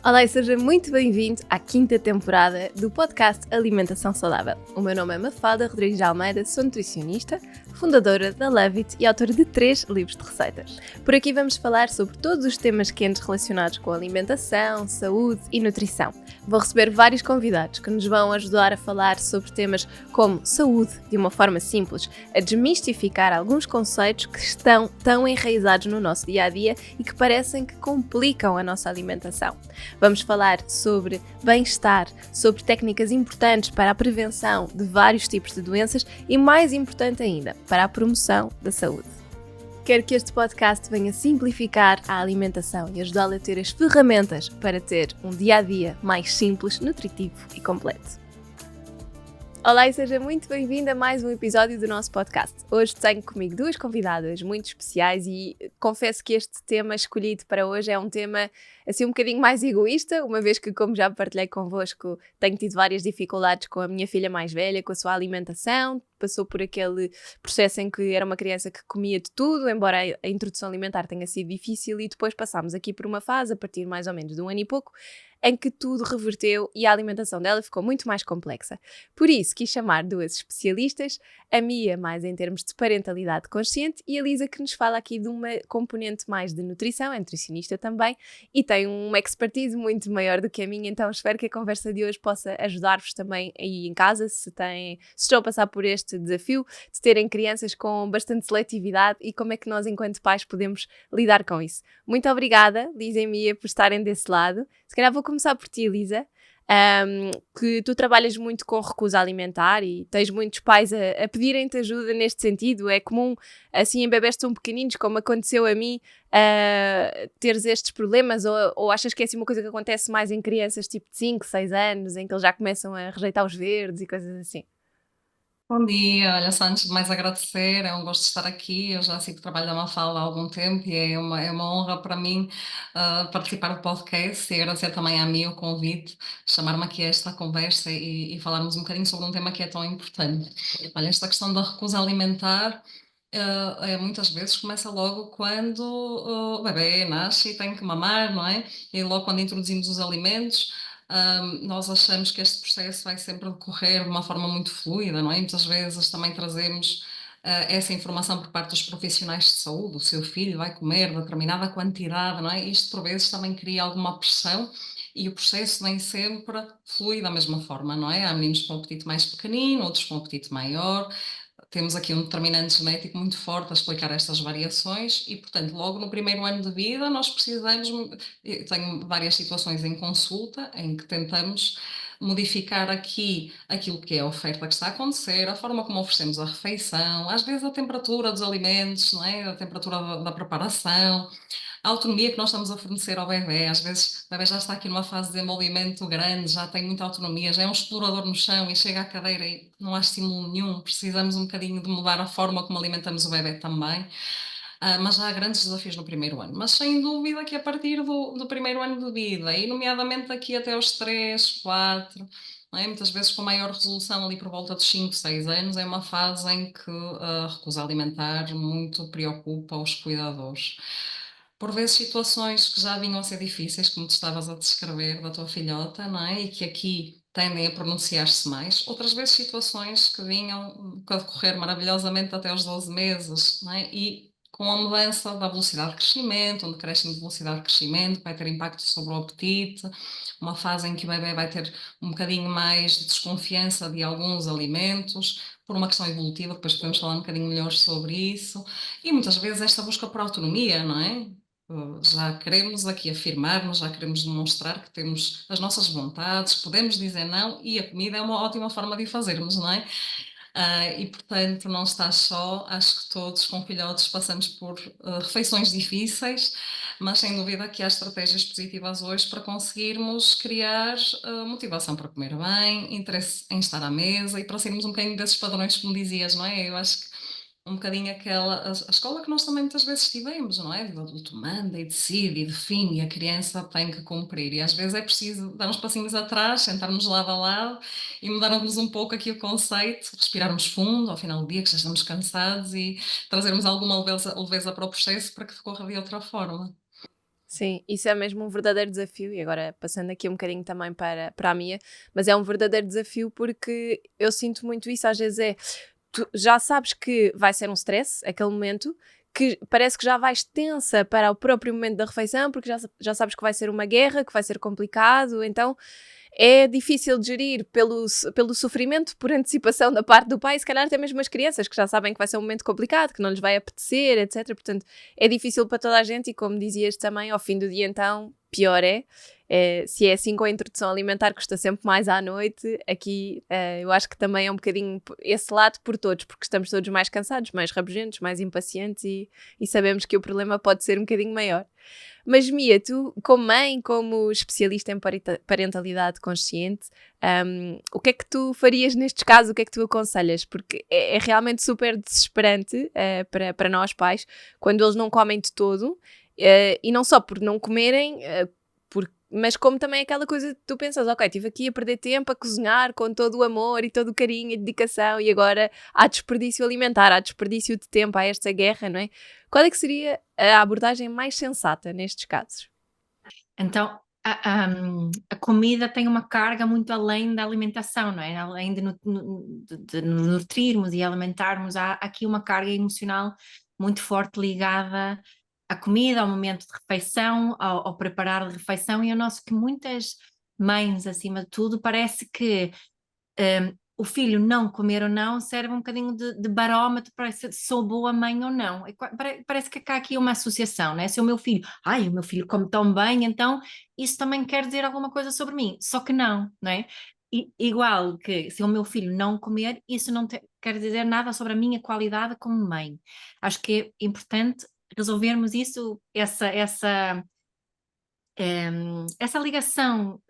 Olá e seja muito bem-vindo à quinta temporada do podcast Alimentação Saudável. O meu nome é Mafalda Rodrigues de Almeida, sou nutricionista, fundadora da Love It e autora de 3 livros de receitas. Por aqui vamos falar sobre todos os temas quentes relacionados com alimentação, saúde e nutrição. Vou receber vários convidados que nos vão ajudar a falar sobre temas como saúde de uma forma simples, a desmistificar alguns conceitos que estão tão enraizados no nosso dia-a-dia e que parecem que complicam a nossa alimentação. Vamos falar sobre bem-estar, sobre técnicas importantes para a prevenção de vários tipos de doenças e, mais importante ainda, para a promoção da saúde. Quero que este podcast venha simplificar a alimentação e ajudá-la a ter as ferramentas para ter um dia-a-dia mais simples, nutritivo e completo. Olá e seja muito bem-vinda a mais um episódio do nosso podcast. Hoje tenho comigo 2 convidadas muito especiais e confesso que este tema escolhido para hoje é um tema assim um bocadinho mais egoísta, uma vez que, como já partilhei convosco, tenho tido várias dificuldades com a minha filha mais velha, com a sua alimentação. Passou por aquele processo em que era uma criança que comia de tudo, embora a introdução alimentar tenha sido difícil, e depois passámos aqui por uma fase, a partir mais ou menos de 1 ano e pouco, em que tudo reverteu e a alimentação dela ficou muito mais complexa. Por isso, quis chamar 2 especialistas, a Mia, mais em termos de parentalidade consciente, e a Lisa, que nos fala aqui de uma componente mais de nutrição, é nutricionista também, e tem uma expertise muito maior do que a minha, então espero que a conversa de hoje possa ajudar-vos também aí em casa, se estão a passar por este desafio de terem crianças com bastante seletividade e como é que nós, enquanto pais, podemos lidar com isso. Muito obrigada, Lisa e Mia, por estarem desse lado. Se calhar vou começar por ti, Lisa, que tu trabalhas muito com recusa alimentar e tens muitos pais a pedirem-te ajuda neste sentido. É comum, assim, em bebés tão pequeninos, como aconteceu a mim, teres estes problemas, ou achas que é assim uma coisa que acontece mais em crianças tipo de 5, 6 anos, em que eles já começam a rejeitar os verdes e coisas assim? Bom dia, olha, só antes de mais agradecer, é um gosto estar aqui. Eu já sigo o trabalho da Mafalda há algum tempo e é uma honra para mim participar do podcast e agradecer também a mim o convite, chamar-me aqui a esta conversa e falarmos um bocadinho sobre um tema que é tão importante. Olha, esta questão da recusa alimentar muitas vezes começa logo quando o bebê nasce e tem que mamar, não é? E logo quando introduzimos os alimentos. Nós achamos que este processo vai sempre decorrer de uma forma muito fluida, não é? E muitas vezes também trazemos essa informação por parte dos profissionais de saúde. O seu filho vai comer determinada quantidade, não é? Isto por vezes também cria alguma pressão e o processo nem sempre flui da mesma forma, não é? Há meninos com um apetite mais pequenino, outros com um apetite maior. Temos aqui um determinante genético muito forte a explicar estas variações e, portanto, logo no primeiro ano de vida nós precisamos, eu tenho várias situações em consulta em que tentamos modificar aqui aquilo que é a oferta que está a acontecer, a forma como oferecemos a refeição, às vezes a temperatura dos alimentos, não é? A temperatura da preparação, a autonomia que nós estamos a fornecer ao bebê. Às vezes o bebê já está aqui numa fase de desenvolvimento grande, já tem muita autonomia, já é um explorador no chão e chega à cadeira e não há estímulo nenhum. Precisamos um bocadinho de mudar a forma como alimentamos o bebê também. Mas já há grandes desafios no primeiro ano. Mas sem dúvida que a partir do primeiro ano de vida, e nomeadamente aqui até aos 3, 4, não é? Muitas vezes com maior resolução ali por volta dos 5, 6 anos, é uma fase em que a recusa alimentar muito preocupa os cuidadores. Por vezes situações que já vinham a ser difíceis, como tu estavas a descrever da tua filhota, não é? E que aqui tendem a pronunciar-se mais. Outras vezes situações que vinham a decorrer maravilhosamente até aos 12 meses, não é? E com a mudança da velocidade de crescimento, um decréscimo de velocidade de crescimento, vai ter impacto sobre o apetite, uma fase em que o bebê vai ter um bocadinho mais de desconfiança de alguns alimentos, por uma questão evolutiva, depois podemos falar um bocadinho melhor sobre isso, e muitas vezes esta busca por autonomia, não é? Já queremos aqui afirmar-nos, já queremos demonstrar que temos as nossas vontades, podemos dizer não e a comida é uma ótima forma de o fazermos, não é? E portanto não estás só, acho que todos com filhotes passamos por refeições difíceis, mas sem dúvida que há estratégias positivas hoje para conseguirmos criar motivação para comer bem, interesse em estar à mesa e para sairmos um bocadinho desses padrões, como dizias, não é? Eu acho que um bocadinho a escola que nós também muitas vezes tivemos, não é? O adulto manda e decide e define e a criança tem que cumprir. E às vezes é preciso dar uns passinhos atrás, sentarmos lado a lado e mudarmos um pouco aqui o conceito, respirarmos fundo ao final do dia, que já estamos cansados e trazermos alguma leveza para o processo para que decorra de outra forma. Sim, isso é mesmo um verdadeiro desafio, e agora passando aqui um bocadinho também para a Mia, mas é um verdadeiro desafio porque eu sinto muito isso, às vezes tu já sabes que vai ser um stress, aquele momento, que parece que já vais tensa para o próprio momento da refeição, porque já sabes que vai ser uma guerra, que vai ser complicado, então é difícil de gerir pelo sofrimento, por antecipação da parte do pai, se calhar até mesmo as crianças, que já sabem que vai ser um momento complicado, que não lhes vai apetecer, etc. Portanto, é difícil para toda a gente e, como dizias também, ao fim do dia então, pior se é assim com a introdução alimentar, custa sempre mais à noite. Aqui eu acho que também é um bocadinho esse lado por todos, porque estamos todos mais cansados, mais rabugentos, mais impacientes e sabemos que o problema pode ser um bocadinho maior. Mas Mia, tu, como mãe, como especialista em parentalidade consciente, o que é que tu farias nestes casos? O que é que tu aconselhas? Porque é realmente super desesperante para nós pais, quando eles não comem de todo, e não só por não comerem, mas como também aquela coisa que tu pensas, ok, estive aqui a perder tempo a cozinhar com todo o amor e todo o carinho e dedicação e agora há desperdício alimentar, há desperdício de tempo, há esta guerra, não é? Qual é que seria a abordagem mais sensata nestes casos? Então, a comida tem uma carga muito além da alimentação, não é? Além de nos nutrirmos e alimentarmos, há aqui uma carga emocional muito forte ligada à comida, ao momento de refeição, ao preparar a refeição, e eu noto que muitas mães, acima de tudo, parece que o filho não comer ou não serve um bocadinho de barómetro para se sou boa mãe ou não. Parece que há aqui uma associação, né? Se o meu filho, o meu filho come tão bem, então isso também quer dizer alguma coisa sobre mim. Só que não, não é? Igual que se o meu filho não comer, isso não quer dizer nada sobre a minha qualidade como mãe. Acho que é importante resolvermos isso, essa ligação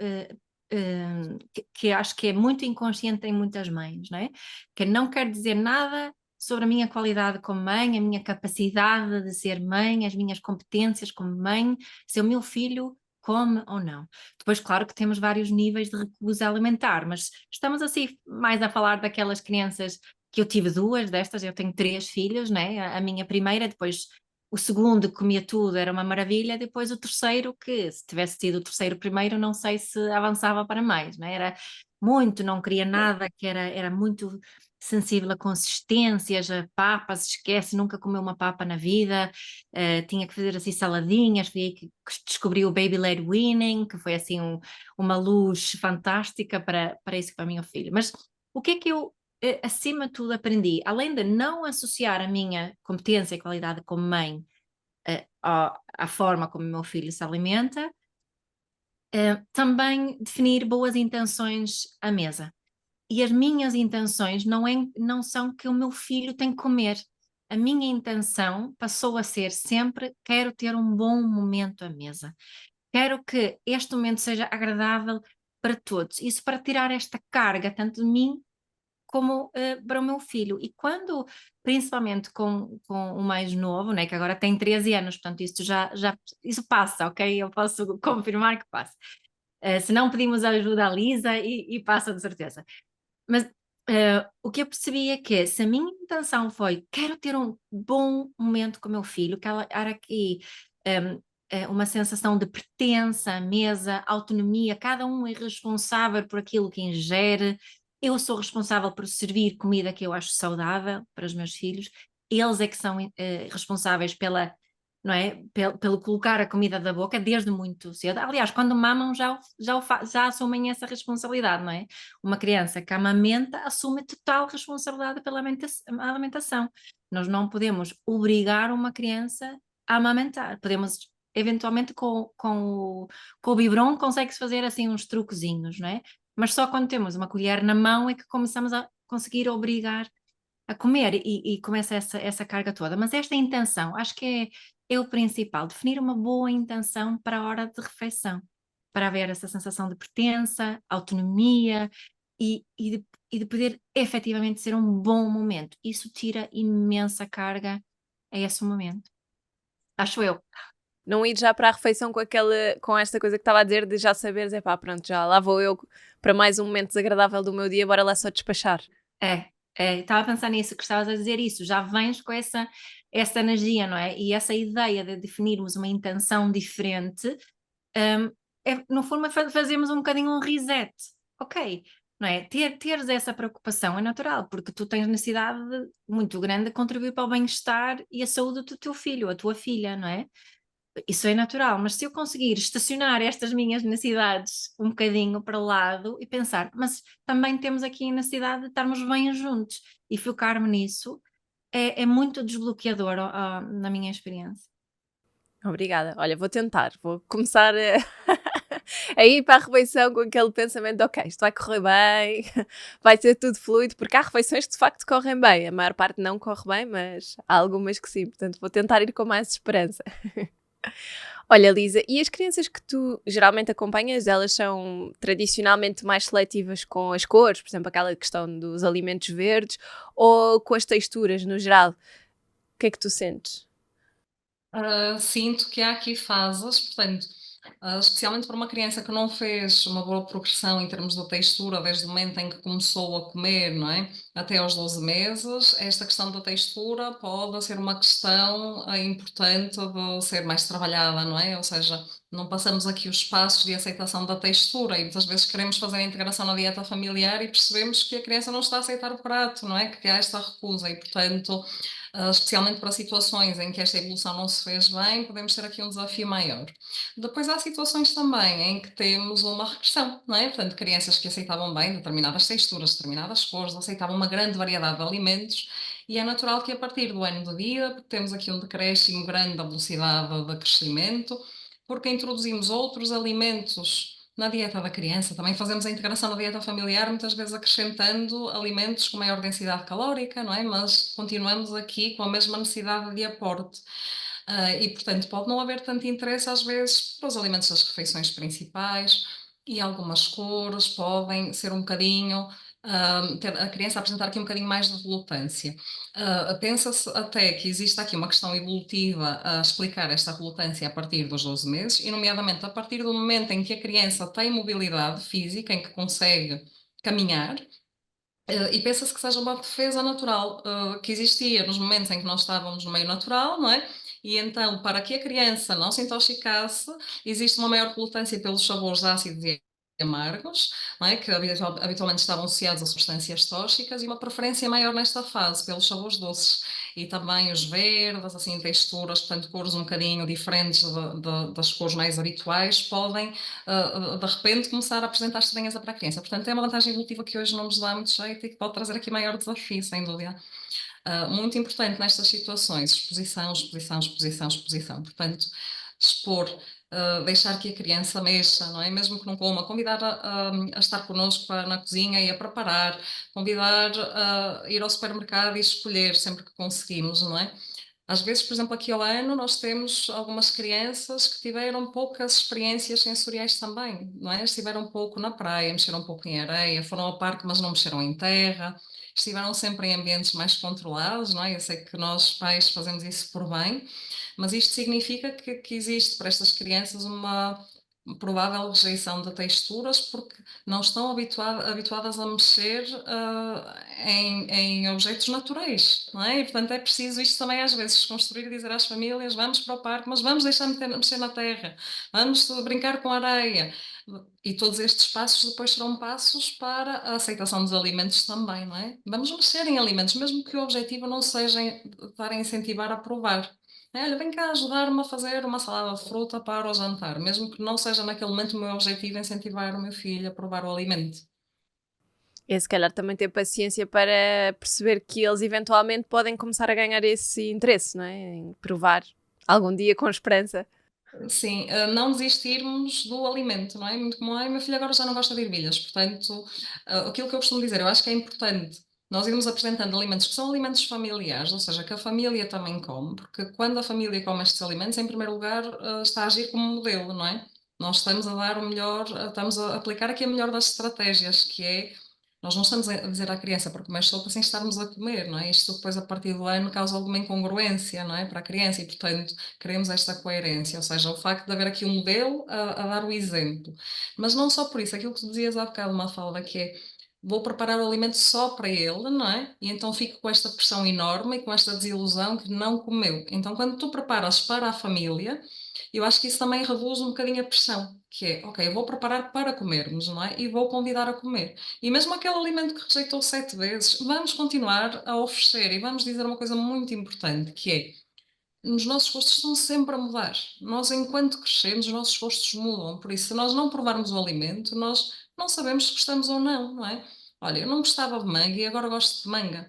que acho que é muito inconsciente em muitas mães, não é? Que não quer dizer nada sobre a minha qualidade como mãe, a minha capacidade de ser mãe, as minhas competências como mãe, se o meu filho come ou não. Depois, claro que temos vários níveis de recusa alimentar, mas estamos assim mais a falar daquelas crianças que eu tive duas destas, eu tenho 3 filhos, né? A minha primeira, depois o segundo que comia tudo, era uma maravilha, depois o terceiro, que se tivesse tido o terceiro primeiro, não sei se avançava para mais, não é? Era muito, não queria nada, que era muito sensível a consistências, a papas, esquece, nunca comeu uma papa na vida, tinha que fazer assim saladinhas, foi aí que descobri o Baby Led Weaning, que foi assim uma luz fantástica para isso para o meu filho. Mas o que é que eu acima de tudo aprendi, além de não associar a minha competência e qualidade como mãe à forma como o meu filho se alimenta, também definir boas intenções à mesa. E as minhas intenções não são que o meu filho tem que comer. A minha intenção passou a ser sempre: quero ter um bom momento à mesa. Quero que este momento seja agradável para todos. Isso para tirar esta carga, tanto de mim como para o meu filho. E quando, principalmente com o mais novo, né, que agora tem 13 anos, portanto, isso passa, ok? Eu posso confirmar que passa. Se não pedimos ajuda à Lisa e passa de certeza. Mas o que eu percebi é que se a minha intenção foi quero ter um bom momento com o meu filho, que ela era aqui uma sensação de pertença à mesa, autonomia, cada um é responsável por aquilo que ingere, eu sou responsável por servir comida que eu acho saudável para os meus filhos, eles é que são responsáveis não é? Pelo colocar a comida da boca desde muito cedo. Aliás, quando mamam já assumem essa responsabilidade, não é? Uma criança que amamenta assume total responsabilidade pela alimentação. Nós não podemos obrigar uma criança a amamentar. Podemos, eventualmente, com o biberon, consegue-se fazer assim uns truquezinhos, não é? Mas só quando temos uma colher na mão é que começamos a conseguir obrigar a comer e começa essa carga toda. Mas esta intenção, acho que é o principal, definir uma boa intenção para a hora de refeição, para haver essa sensação de pertença, autonomia e de poder efetivamente ser um bom momento. Isso tira imensa carga a esse momento. Acho eu. Não ir já para a refeição com esta coisa que estava a dizer, de já saberes, pronto, já lá vou eu para mais um momento desagradável do meu dia, bora lá só despachar. É, Estava a pensar nisso, que estavas a dizer isso, já vens com essa energia, não é? E essa ideia de definirmos uma intenção diferente, no fundo, fazemos um bocadinho um reset. Ok, não é? Teres essa preocupação é natural, porque tu tens necessidade muito grande de contribuir para o bem-estar e a saúde do teu filho, a tua filha, não é? Isso é natural, mas se eu conseguir estacionar estas minhas necessidades um bocadinho para o lado e pensar, mas também temos aqui a necessidade de estarmos bem juntos e focar-me nisso, é muito desbloqueador, na minha experiência. Obrigada. Olha, vou tentar, vou começar a ir para a refeição com aquele pensamento de ok, isto vai correr bem, vai ser tudo fluido, porque há refeições que de facto correm bem, a maior parte não corre bem, mas há algumas que sim, portanto vou tentar ir com mais esperança. Olha, Lisa, e as crianças que tu geralmente acompanhas, elas são tradicionalmente mais seletivas com as cores, por exemplo, aquela questão dos alimentos verdes, ou com as texturas no geral? O que é que tu sentes? Sinto que há aqui fases, portanto, especialmente para uma criança que não fez uma boa progressão em termos de textura desde o momento em que começou a comer, não é? Até aos 12 meses, esta questão da textura pode ser uma questão importante de ser mais trabalhada, não é? Ou seja, não passamos aqui os passos de aceitação da textura e muitas vezes queremos fazer a integração na dieta familiar e percebemos que a criança não está a aceitar o prato, não é? Que há esta recusa e, portanto, especialmente para situações em que esta evolução não se fez bem, podemos ter aqui um desafio maior. Depois há situações também em que temos uma regressão, não é? Portanto, crianças que aceitavam bem determinadas texturas, determinadas cores, aceitavam uma grande variedade de alimentos, e é natural que a partir do ano de vida, porque temos aqui um decréscimo grande da velocidade de crescimento, porque introduzimos outros alimentos na dieta da criança, também fazemos a integração na dieta familiar, muitas vezes acrescentando alimentos com maior densidade calórica, não é? Mas continuamos aqui com a mesma necessidade de aporte. E, portanto, pode não haver tanto interesse, às vezes, para os alimentos das refeições principais, e algumas cores podem ser um bocadinho. Ter a criança apresentar aqui um bocadinho mais de relutância. Pensa-se até que existe aqui uma questão evolutiva a explicar esta relutância a partir dos 12 meses, e, nomeadamente, a partir do momento em que a criança tem mobilidade física, em que consegue caminhar, e pensa-se que seja uma defesa natural, que existia nos momentos em que nós estávamos no meio natural, não é? E então, para que a criança não se intoxicasse, existe uma maior relutância pelos sabores ácidos e amargos, não é? Que habitualmente estavam associados a substâncias tóxicas, e uma preferência maior nesta fase pelos sabores doces. E também os verdes, assim, texturas, portanto, cores um bocadinho diferentes das cores mais habituais, podem de repente começar a apresentar estranheza para a criança. Portanto, é uma vantagem evolutiva que hoje não nos dá muito jeito e que pode trazer aqui maior desafio, sem dúvida. Muito importante nestas situações, exposição, exposição, exposição, exposição. Portanto, expor, deixar que a criança mexa, não é? Mesmo que não coma, convidar a estar connosco na cozinha e a preparar, convidar a ir ao supermercado e escolher sempre que conseguimos, não é? Às vezes, por exemplo, aqui ao ano, nós temos algumas crianças que tiveram poucas experiências sensoriais também, não é? Estiveram pouco na praia, mexeram um pouco em areia, foram ao parque, mas não mexeram em terra, estiveram sempre em ambientes mais controlados, não é? Eu sei que nós, pais, fazemos isso por bem, mas isto significa que existe para estas crianças uma provável rejeição de texturas porque não estão habituadas a mexer em objetos naturais, não é? E, portanto, é preciso isto também às vezes construir e dizer às famílias: vamos para o parque, mas vamos deixar mexer na terra, vamos brincar com areia. E todos estes passos depois serão passos para a aceitação dos alimentos também, não é? Vamos mexer em alimentos, mesmo que o objetivo não seja estar a incentivar a provar. Olha, vem cá ajudar-me a fazer uma salada de fruta para o jantar, mesmo que não seja naquele momento o meu objetivo incentivar o meu filho a provar o alimento. E se calhar também ter paciência para perceber que eles eventualmente podem começar a ganhar esse interesse, não é? Em provar algum dia com esperança. Sim, não desistirmos do alimento, não é? Muito como, ai, meu filho agora já não gosta de ervilhas, portanto, aquilo que eu costumo dizer, eu acho que é importante nós irmos apresentando alimentos que são alimentos familiares, ou seja, que a família também come, porque quando a família come estes alimentos, em primeiro lugar, está a agir como modelo, não é? Nós estamos a dar o melhor, estamos a aplicar aqui a melhor das estratégias, que é, nós não estamos a dizer à criança para comer sopa sem estarmos a comer, não é? Isto depois, a partir do ano, causa alguma incongruência, não é? Para a criança, e portanto queremos esta coerência, ou seja, o facto de haver aqui um modelo a dar o exemplo. Mas não só por isso, aquilo que tu dizias há bocado, Mafalda, que é vou preparar o alimento só para ele, não é? E então fico com esta pressão enorme e com esta desilusão que não comeu. Então, quando tu preparas para a família, eu acho que isso também reduz um bocadinho a pressão, que é, ok, eu vou preparar para comermos, não é? E vou convidar a comer. E mesmo aquele alimento que rejeitou 7 vezes, vamos continuar a oferecer e vamos dizer uma coisa muito importante, que é, os nossos gostos estão sempre a mudar. Nós, enquanto crescemos, os nossos gostos mudam. Por isso, se nós não provarmos o alimento, nós não sabemos se gostamos ou não, não é? Olha, eu não gostava de manga e agora gosto de manga,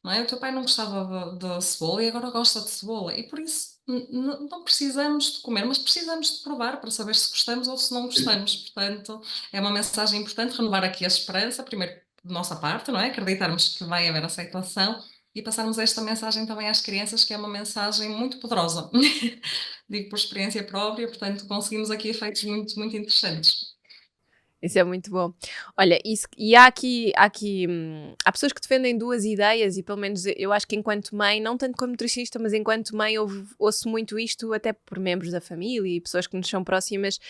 não é? O teu pai não gostava de cebola e agora gosta de cebola. E por isso, não precisamos de comer, mas precisamos de provar para saber se gostamos ou se não gostamos. Portanto, é uma mensagem importante renovar aqui a esperança, primeiro de nossa parte, não é? Acreditarmos que vai haver aceitação e passarmos esta mensagem também às crianças, que é uma mensagem muito poderosa. Digo por experiência própria, portanto, conseguimos aqui efeitos muito, muito interessantes. Isso é muito bom. Olha, e há pessoas que defendem duas ideias, e pelo menos eu acho que enquanto mãe, não tanto como nutricionista, mas enquanto mãe ouço muito isto até por membros da família e pessoas que nos são próximas,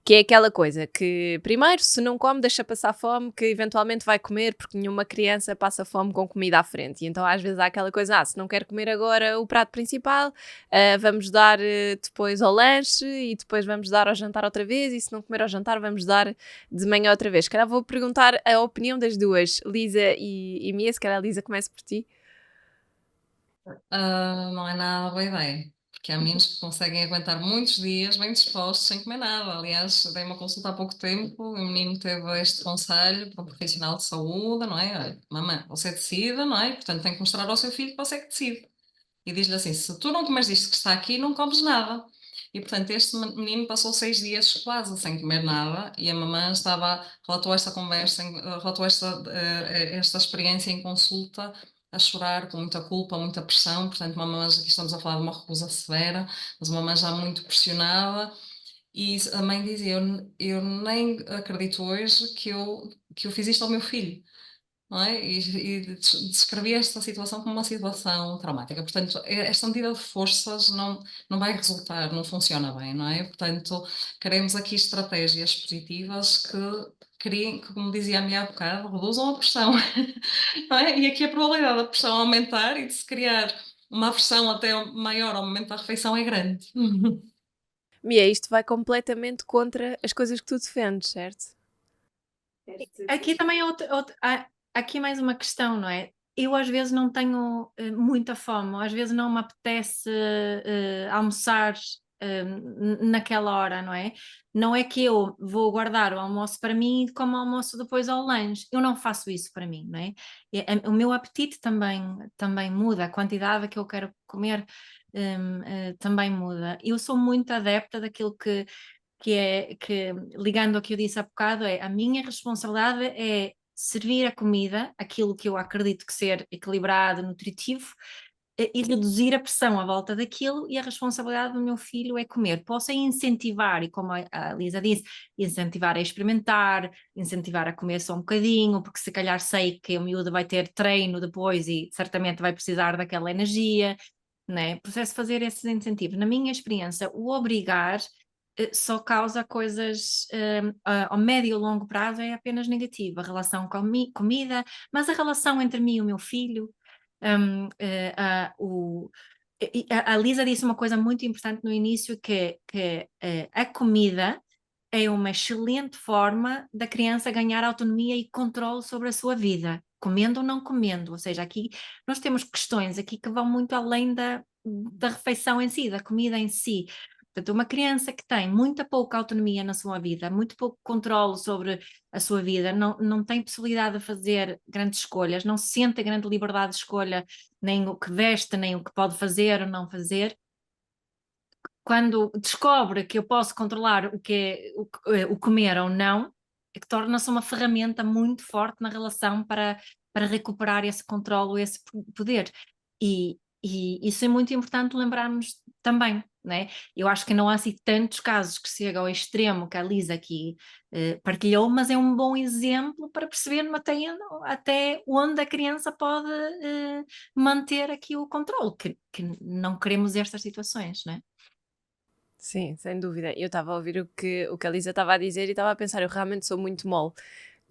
que é aquela coisa que, primeiro, se não come, deixa passar fome, que eventualmente vai comer, porque nenhuma criança passa fome com comida à frente. E então às vezes há aquela coisa, se não quer comer agora o prato principal, vamos dar depois ao lanche, e depois vamos dar ao jantar outra vez, e se não comer ao jantar, vamos dar de manhã outra vez. Se calhar vou perguntar a opinião das duas, Lisa e Mia. Se calhar, Lisa, começa por ti. Não é nada boa ideia, porque há meninos que conseguem aguentar muitos dias bem dispostos sem comer nada. Aliás, dei uma consulta há pouco tempo e o menino teve este conselho para um profissional de saúde, não é? Olha, mamãe, você decide, não é? Portanto, tem que mostrar ao seu filho que você é que decide. E diz-lhe assim: se tu não comes isto que está aqui, não comes nada. E portanto, este menino passou 6 dias quase sem comer nada e a mamãe relatou esta conversa, relatou esta experiência em consulta a chorar com muita culpa, muita pressão. Portanto, uma mamãe, aqui estamos a falar de uma recusa severa, mas uma mamãe já muito pressionada. E a mãe dizia: eu nem acredito hoje que eu fiz isto ao meu filho, não é? E descrevia esta situação como uma situação traumática. Portanto, esta medida de forças não vai resultar, não funciona bem, não é? Portanto, queremos aqui estratégias positivas que criem, que, como dizia a minha há bocado, reduzam a pressão, não é? E aqui a probabilidade da pressão aumentar e de se criar uma aversão até maior ao momento da refeição é grande. Mia, isto vai completamente contra as coisas que tu defendes, certo? Aqui também há aqui mais uma questão, não é? Eu às vezes não tenho muita fome, às vezes não me apetece almoçar naquela hora, não é? Não é que eu vou guardar o almoço para mim e como almoço depois ao lanche. Eu não faço isso para mim, não é? O meu apetite também muda, a quantidade que eu quero comer também muda. Eu sou muito adepta daquilo que ligando ao que eu disse há bocado, a minha responsabilidade é servir a comida, aquilo que eu acredito que ser equilibrado, nutritivo, e reduzir a pressão à volta daquilo, e a responsabilidade do meu filho é comer. Posso incentivar, e como a Lisa disse, incentivar a experimentar, incentivar a comer só um bocadinho, porque se calhar sei que o miúdo vai ter treino depois e certamente vai precisar daquela energia, né? Processo de fazer esses incentivos. Na minha experiência, o obrigar só causa coisas ao médio e longo prazo é apenas negativa, a relação com a comida, mas a relação entre mim e o meu filho, a Lisa disse uma coisa muito importante no início, que a comida é uma excelente forma da criança ganhar autonomia e controle sobre a sua vida, comendo ou não comendo, ou seja, aqui nós temos questões aqui que vão muito além da refeição em si, da comida em si. Portanto, uma criança que tem muita pouca autonomia na sua vida, muito pouco controle sobre a sua vida, não tem possibilidade de fazer grandes escolhas, não sente a grande liberdade de escolha, nem o que veste, nem o que pode fazer ou não fazer. Quando descobre que eu posso controlar o que é o comer ou não, é que torna-se uma ferramenta muito forte na relação para recuperar esse controle, esse poder. E isso é muito importante lembrarmos também, né? Eu acho que não há assim tantos casos que chegam ao extremo que a Lisa aqui partilhou, mas é um bom exemplo para perceber até onde a criança pode manter aqui o controle, que não queremos estas situações, né? Sim, sem dúvida. Eu estava a ouvir o que a Lisa estava a dizer e estava a pensar, eu realmente sou muito mole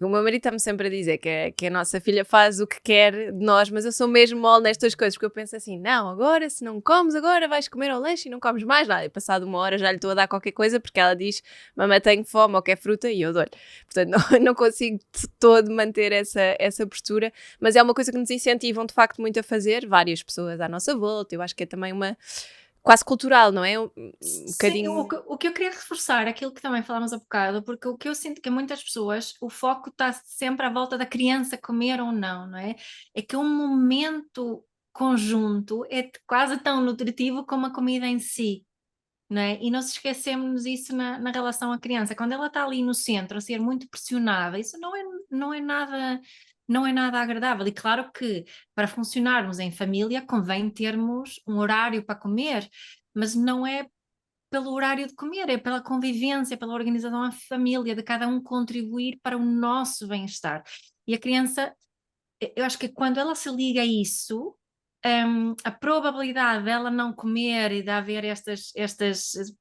O meu marido está-me sempre a dizer que a nossa filha faz o que quer de nós, mas eu sou mesmo mole nestas coisas, porque eu penso assim, não, agora se não comes, agora vais comer ao lanche e não comes mais nada. E passado uma hora já lhe estou a dar qualquer coisa, porque ela diz, mamãe tenho fome ou quer fruta, e eu dou-lhe. Portanto, não consigo de todo manter essa postura, mas é uma coisa que nos incentivam de facto muito a fazer, várias pessoas à nossa volta, eu acho que é também uma... quase cultural, não é? Um Sim, bocadinho... o que eu queria reforçar, aquilo que também falámos há bocado, porque o que eu sinto que muitas pessoas, o foco está sempre à volta da criança comer ou não é? É que um momento conjunto é quase tão nutritivo como a comida em si, não é? E nós esquecemos isso na relação à criança. Quando ela está ali no centro a ser muito pressionada, isso não é nada, não é nada agradável. E claro que para funcionarmos em família convém termos um horário para comer, mas não é pelo horário de comer, é pela convivência, pela organização da família, de cada um contribuir para o nosso bem-estar. E a criança, eu acho que quando ela se liga a isso, a probabilidade dela não comer e de haver estas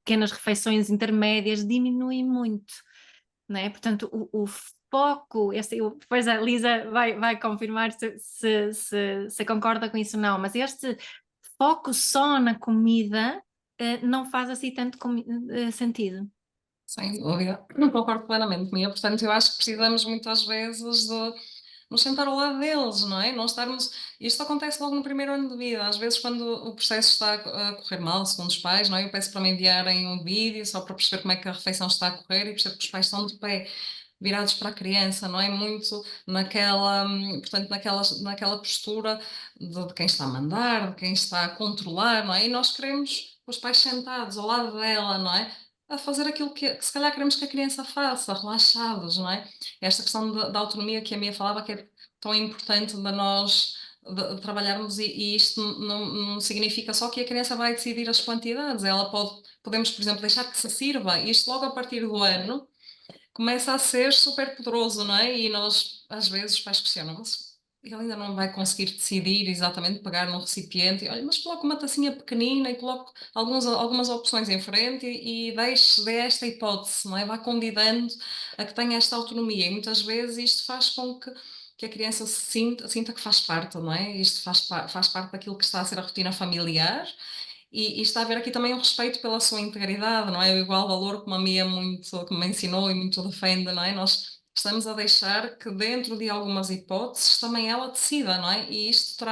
pequenas refeições intermédias diminui muito, não é? Portanto, o foco, depois a Lisa vai confirmar se concorda com isso ou não, mas este foco só na comida não faz assim tanto sentido. Sem dúvida, não concordo plenamente, Mia. Portanto, eu acho que precisamos muitas vezes de nos sentar ao lado deles, não é? Não estarmos... Isto acontece logo no primeiro ano de vida. Às vezes, quando o processo está a correr mal, segundo os pais, não é? Eu peço para me enviarem um vídeo só para perceber como é que a refeição está a correr e perceber que os pais estão de pé, virados para a criança, não é? Muito portanto, naquela postura de quem está a mandar, de quem está a controlar, não é? E nós queremos os pais sentados ao lado dela, não é? A fazer aquilo que se calhar queremos que a criança faça, relaxados, não é? Esta questão da autonomia que a Mia falava, que é tão importante de nós de trabalharmos, e isto não significa só que a criança vai decidir as quantidades, podemos, por exemplo, deixar que se sirva, e isto logo a partir do ano começa a ser super poderoso, não é? E nós, às vezes, os pais questionam, mas ele ainda não vai conseguir decidir exatamente, pegar num recipiente, e olha, mas coloca uma tacinha pequenina e coloque algumas opções em frente e dê esta hipótese, não é? Vá convidando a que tenha esta autonomia, e muitas vezes isto faz com que a criança sinta que faz parte, não é? Isto faz parte daquilo que está a ser a rotina familiar, e está a haver aqui também um respeito pela sua integridade, não é? O igual valor como a Mia muito, que me ensinou e muito defende, não é? Nós estamos a deixar que dentro de algumas hipóteses também ela decida, não é? E isto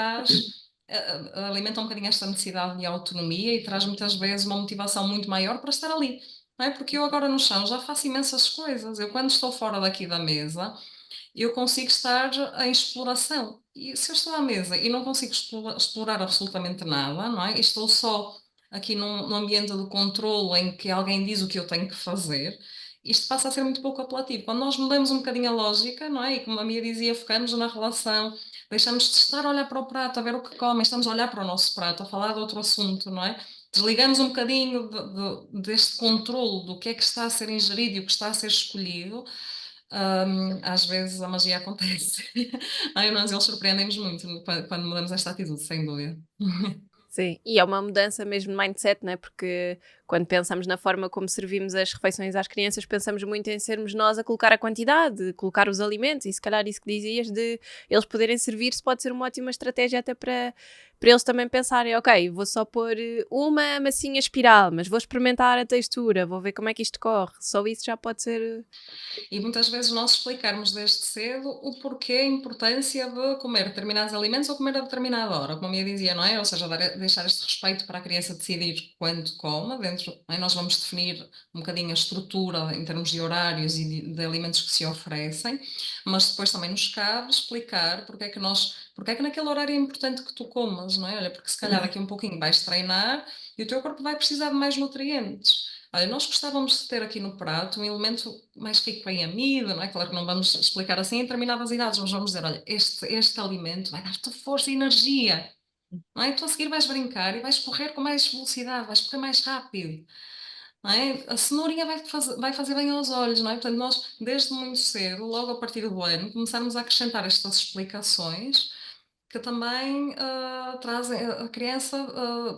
alimenta um bocadinho esta necessidade de autonomia e traz muitas vezes uma motivação muito maior para estar ali, não é? Porque eu agora no chão já faço imensas coisas, eu quando estou fora daqui da mesa eu consigo estar em exploração. E se eu estou à mesa e não consigo explorar absolutamente nada, não é? E estou só aqui num ambiente de controlo em que alguém diz o que eu tenho que fazer, isto passa a ser muito pouco apelativo. Quando nós mudamos um bocadinho a lógica, não é? E como a Mia dizia, focamos na relação, deixamos de estar a olhar para o prato, a ver o que comem, estamos a olhar para o nosso prato, a falar de outro assunto, não é? Desligamos um bocadinho deste controlo do que é que está a ser ingerido e o que está a ser escolhido. Às vezes a magia acontece. Ai, nós eles surpreendem-nos muito quando mudamos esta atitude, sem dúvida. Sim, e é uma mudança mesmo de mindset, não é? Porque quando pensamos na forma como servimos as refeições às crianças, pensamos muito em sermos nós a colocar a quantidade, colocar os alimentos, e se calhar isso que dizias de eles poderem servir-se pode ser uma ótima estratégia até para eles também pensarem, ok, vou só pôr uma massinha espiral, mas vou experimentar a textura, vou ver como é que isto corre, só isso já pode ser... E muitas vezes nós explicarmos desde cedo o porquê, a importância de comer determinados alimentos ou comer a determinada hora, como a minha dizia, não é? Ou seja, deixar este respeito para a criança decidir quando come, não é? Nós vamos definir um bocadinho a estrutura em termos de horários e de alimentos que se oferecem, mas depois também nos cabe explicar porque é que naquele horário é importante que tu comas, não é? Olha, porque se calhar daqui a um pouquinho vais treinar e o teu corpo vai precisar de mais nutrientes. Olha, nós gostávamos de ter aqui no prato um elemento mais rico em amido, não é? Claro que não vamos explicar assim em determinadas idades, mas vamos dizer, olha, este alimento vai dar-te força e energia, não é? Tu a seguir vais brincar e vais correr com mais velocidade, vais correr mais rápido, não é? A cenourinha vai fazer bem aos olhos, não é? Portanto, nós, desde muito cedo, logo a partir do ano, começarmos a acrescentar estas explicações que também trazem, a criança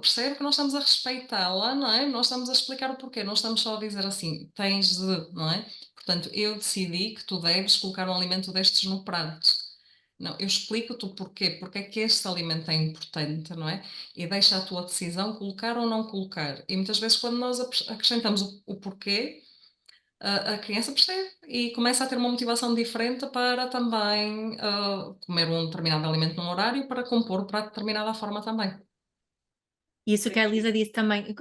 percebe que nós estamos a respeitá-la, não é? Nós estamos a explicar o porquê, não estamos só a dizer assim, tens de, não é? Portanto, eu decidi que tu deves colocar um alimento destes no prato. Não, eu explico-te o porquê, porque é que este alimento é importante, não é? E deixa a tua decisão colocar ou não colocar. E muitas vezes, quando nós acrescentamos o porquê, a criança percebe e começa a ter uma motivação diferente para também comer um determinado alimento num horário, para compor o prato de determinada forma também. Isso que a Elisa disse também,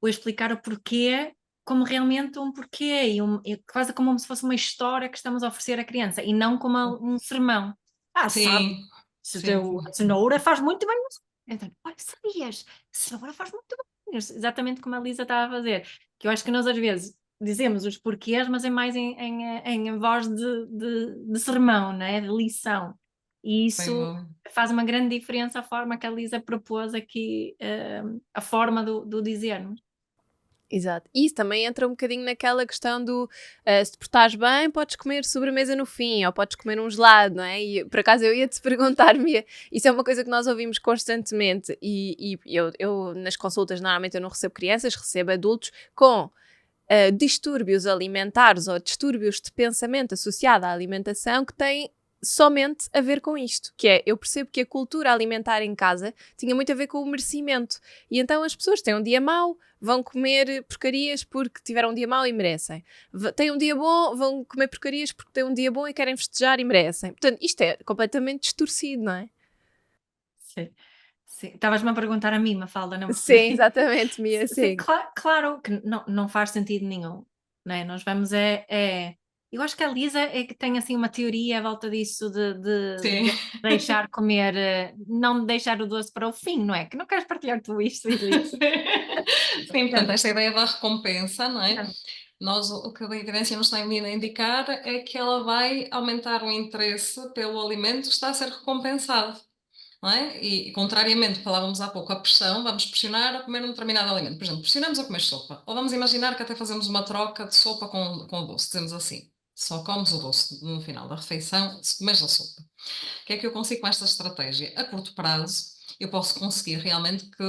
o explicar o porquê como realmente um porquê e quase como se fosse uma história que estamos a oferecer à criança e não como um sermão. Sabe, Sim, sim, sim. a cenoura faz muito bem. Então, olha, sabias? A cenoura faz muito bem. Exatamente como a Elisa estava a fazer. Que eu acho que nós às vezes dizemos os porquês, mas é mais em voz de sermão, né? De lição. E Sem isso dúvida. faz uma grande diferença a forma que a Lisa propôs aqui, a forma do dizer-nos. Exato. E isso também entra um bocadinho naquela questão do se te portares bem, podes comer sobremesa no fim, ou podes comer um gelado, não é? E por acaso eu ia-te perguntar, Mia, isso é uma coisa que nós ouvimos constantemente e eu nas consultas normalmente eu não recebo crianças, recebo adultos com distúrbios alimentares ou distúrbios de pensamento associado à alimentação que têm somente a ver com isto, que é, eu percebo que a cultura alimentar em casa tinha muito a ver com o merecimento, e então as pessoas têm um dia mau, vão comer porcarias porque tiveram um dia mau e merecem. Têm um dia bom, vão comer porcarias porque têm um dia bom e querem festejar e merecem. Portanto, isto é completamente distorcido, não é? Sim. Sim. Estavas-me a perguntar a mim, Mafalda, não Sim, percebi. exatamente, Mia, Sim, sim. claro que não faz sentido nenhum, né? Nós vamos eu acho que a Lisa é que tem assim uma teoria à volta disso Sim. de deixar comer, não deixar o doce para o fim, não é? Que não queres partilhar tudo isto, Elisa? Sim, portanto, esta ideia da recompensa, não é? Não. Nós, o que a evidência nos tem vindo a indicar é que ela vai aumentar o interesse pelo alimento que está a ser recompensado. Não é? E contrariamente, falávamos há pouco, a pressão, vamos pressionar a comer um determinado alimento. Por exemplo, pressionamos a comer sopa. Ou vamos imaginar que até fazemos uma troca de sopa com o doce. Dizemos assim, só comes o doce no final da refeição se comeres a sopa. O que é que eu consigo com esta estratégia? A curto prazo, eu posso conseguir realmente que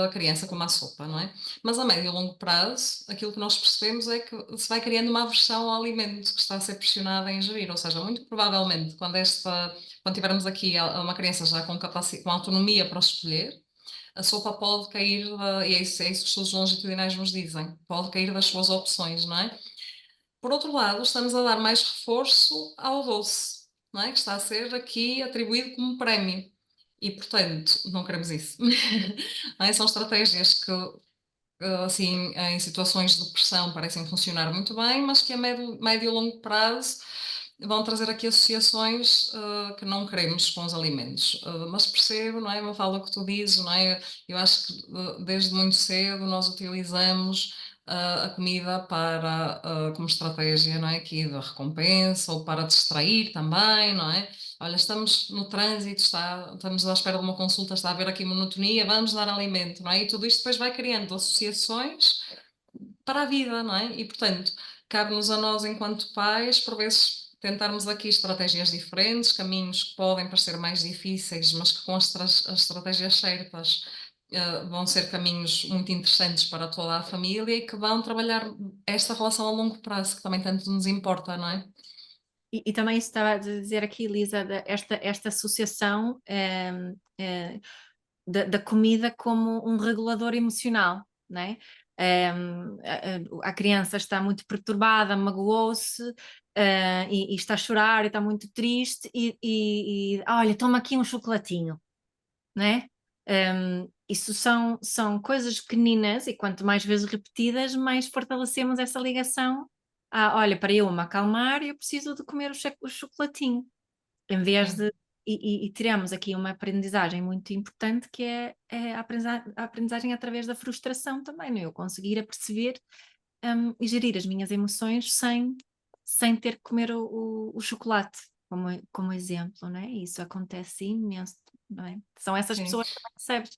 a criança coma a sopa, não é? Mas a médio e longo prazo, aquilo que nós percebemos é que se vai criando uma aversão ao alimento que está a ser pressionada a ingerir. Ou seja, muito provavelmente, quando tivermos aqui uma criança já com autonomia para escolher, a sopa pode cair, e é isso que os estudos longitudinais nos dizem, pode cair das suas opções, não é? Por outro lado, estamos a dar mais reforço ao doce, não é? Que está a ser aqui atribuído como prémio. E, portanto, não queremos isso. Não é? São estratégias que, assim, em situações de pressão parecem funcionar muito bem, mas que a médio e longo prazo vão trazer aqui associações que não queremos com os alimentos. Mas percebo, não é? Eu falo o que tu dizes, não é? Eu acho que desde muito cedo nós utilizamos a comida para, como estratégia, não é? Aqui da recompensa ou para distrair também, não é? Olha, estamos no trânsito, estamos à espera de uma consulta, está a haver aqui monotonia, vamos dar alimento, não é? E tudo isto depois vai criando associações para a vida, não é? E, portanto, cabe-nos a nós, enquanto pais, por vezes tentarmos aqui estratégias diferentes, caminhos que podem parecer mais difíceis, mas que com as estratégias certas vão ser caminhos muito interessantes para toda a família e que vão trabalhar esta relação a longo prazo, que também tanto nos importa, não é? E também isso estava a dizer aqui, Lisa, esta associação da comida como um regulador emocional, não é? A criança está muito perturbada, magoou-se e está a chorar e está muito triste olha, toma aqui um chocolatinho, não é? Isso são coisas pequeninas e quanto mais vezes repetidas, mais fortalecemos essa ligação. Olha, para eu me acalmar, eu preciso de comer o chocolatinho, em vez Sim. de. E tiramos aqui uma aprendizagem muito importante que é a aprendizagem através da frustração também, não é? Eu conseguir aperceber e gerir as minhas emoções sem ter que comer o chocolate, como exemplo, não é? E isso acontece imenso, não é? São essas Sim. pessoas que percebes.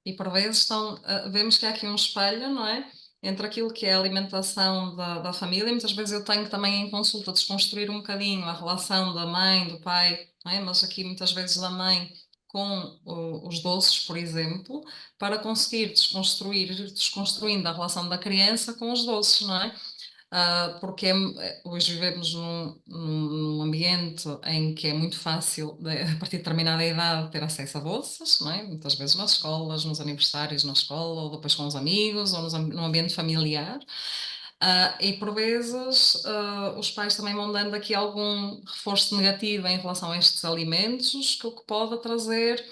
E por vezes vemos que há aqui um espelho, não é? Entre aquilo que é a alimentação da família, muitas vezes eu tenho também em consulta desconstruir um bocadinho a relação da mãe, do pai, não é? Mas aqui muitas vezes da mãe com os doces, por exemplo, para conseguir desconstruindo a relação da criança com os doces, não é? porque hoje vivemos num ambiente em que é muito fácil, a partir de determinada idade, ter acesso a doces, não é? Muitas vezes nas escolas, nos aniversários na escola, ou depois com os amigos, ou no ambiente familiar. E por vezes os pais também vão dando aqui algum reforço negativo em relação a estes alimentos, que o que pode trazer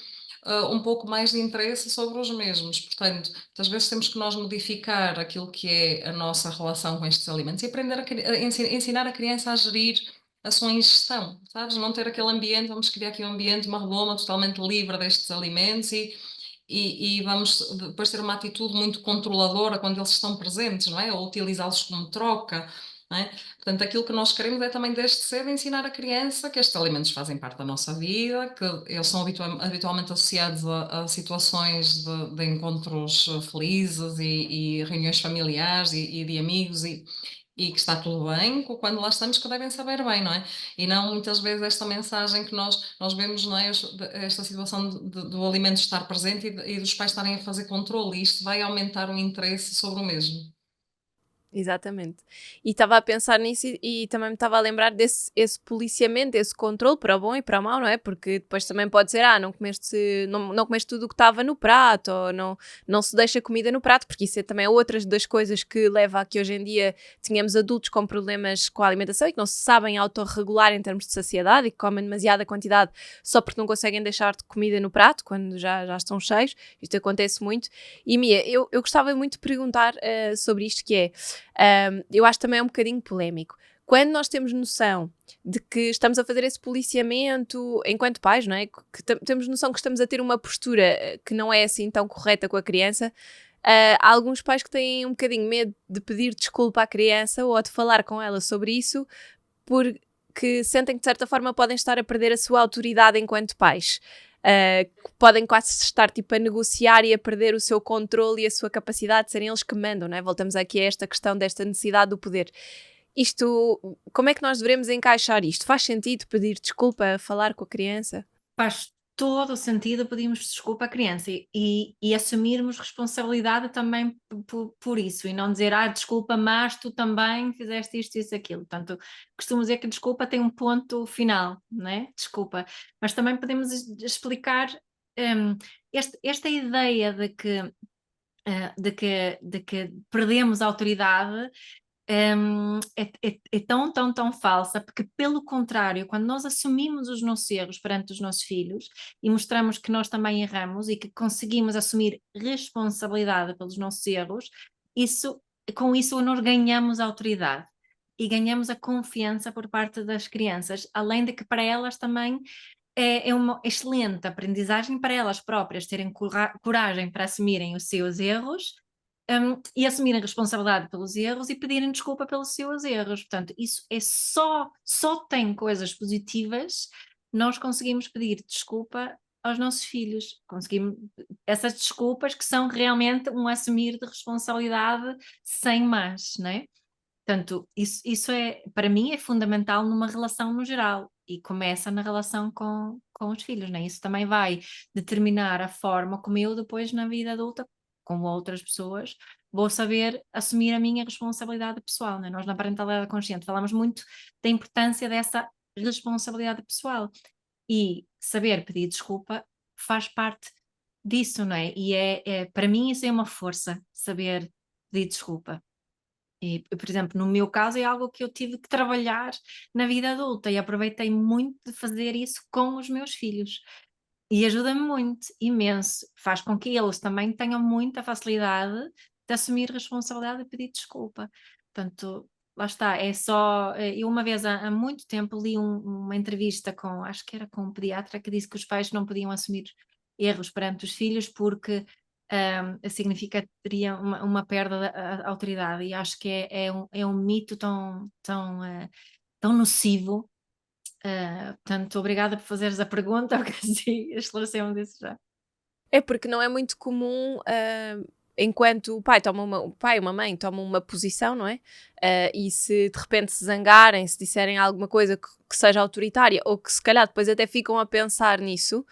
um pouco mais de interesse sobre os mesmos. Portanto, muitas vezes temos que nós modificar aquilo que é a nossa relação com estes alimentos e aprender ensinar a criança a gerir a sua ingestão, sabes? Não ter aquele ambiente, vamos criar aqui um ambiente, uma redoma totalmente livre destes alimentos e vamos depois ter uma atitude muito controladora quando eles estão presentes, não é? Ou utilizá-los como troca, não é? Portanto, aquilo que nós queremos é também desde cedo ensinar a criança que estes alimentos fazem parte da nossa vida, que eles são habitualmente associados a situações de encontros felizes e reuniões familiares e de amigos e que está tudo bem quando lá estamos, que devem saber bem, não é? E não muitas vezes esta mensagem que nós vemos, não é? Esta situação do alimento estar presente e dos pais estarem a fazer controle, e isto vai aumentar o interesse sobre o mesmo. Exatamente. E estava a pensar nisso e também me estava a lembrar desse esse policiamento, esse controle para o bom e para o mau, não é? Porque depois também pode ser, não comeste tudo o que estava no prato, ou não se deixa comida no prato, porque isso é também outras das coisas que leva a que hoje em dia tenhamos adultos com problemas com a alimentação e que não se sabem autorregular em termos de saciedade e que comem demasiada quantidade só porque não conseguem deixar de comida no prato quando já estão cheios. Isto acontece muito. E Mia, eu gostava muito de perguntar sobre isto que é. Eu acho também um bocadinho polémico. Quando nós temos noção de que estamos a fazer esse policiamento enquanto pais, não é? Que temos noção que estamos a ter uma postura que não é assim tão correta com a criança, há alguns pais que têm um bocadinho medo de pedir desculpa à criança ou de falar com ela sobre isso porque sentem que de certa forma podem estar a perder a sua autoridade enquanto pais. Podem quase estar tipo a negociar e a perder o seu controle e a sua capacidade de serem eles que mandam, não é? Voltamos aqui a esta questão desta necessidade do poder. Isto, como é que nós devemos encaixar isto? Faz sentido pedir desculpa, falar com a criança? Faz todo o sentido pedirmos desculpa à criança e assumirmos responsabilidade também por isso e não dizer, desculpa, mas tu também fizeste isto, isso, aquilo. Portanto, costumo dizer que desculpa tem um ponto final, não é? Desculpa. Mas também podemos explicar esta ideia de que perdemos a autoridade é tão, tão, tão falsa, porque pelo contrário, quando nós assumimos os nossos erros perante os nossos filhos e mostramos que nós também erramos e que conseguimos assumir responsabilidade pelos nossos erros, com isso nós ganhamos a autoridade e ganhamos a confiança por parte das crianças, além de que para elas também é uma excelente aprendizagem para elas próprias terem coragem para assumirem os seus erros, e assumirem responsabilidade pelos erros e pedirem desculpa pelos seus erros. Portanto, isso é só tem coisas positivas, nós conseguimos pedir desculpa aos nossos filhos, conseguimos essas desculpas que são realmente um assumir de responsabilidade sem mais, não é? Portanto, isso é, para mim, é fundamental numa relação no geral e começa na relação com os filhos, né? Isso também vai determinar a forma como eu depois na vida adulta, com outras pessoas, vou saber assumir a minha responsabilidade pessoal, né? Nós na parentalidade consciente falamos muito da importância dessa responsabilidade pessoal e saber pedir desculpa faz parte disso, não é? E para mim isso é uma força, saber pedir desculpa. E, por exemplo, no meu caso é algo que eu tive que trabalhar na vida adulta e aproveitei muito de fazer isso com os meus filhos. E ajuda-me muito, imenso. Faz com que eles também tenham muita facilidade de assumir responsabilidade e pedir desculpa. Portanto, lá está, é só. Eu uma vez há muito tempo li uma entrevista acho que era com um pediatra, que disse que os pais não podiam assumir erros perante os filhos porque significaria uma perda da autoridade, e acho que é um mito tão nocivo. Portanto, obrigada por fazeres a pergunta, porque assim esclarecemos isso já. É porque não é muito comum, enquanto o pai ou uma mãe tomam uma posição, não é? E se de repente se zangarem, se disserem alguma coisa que seja autoritária, ou que se calhar depois até ficam a pensar nisso,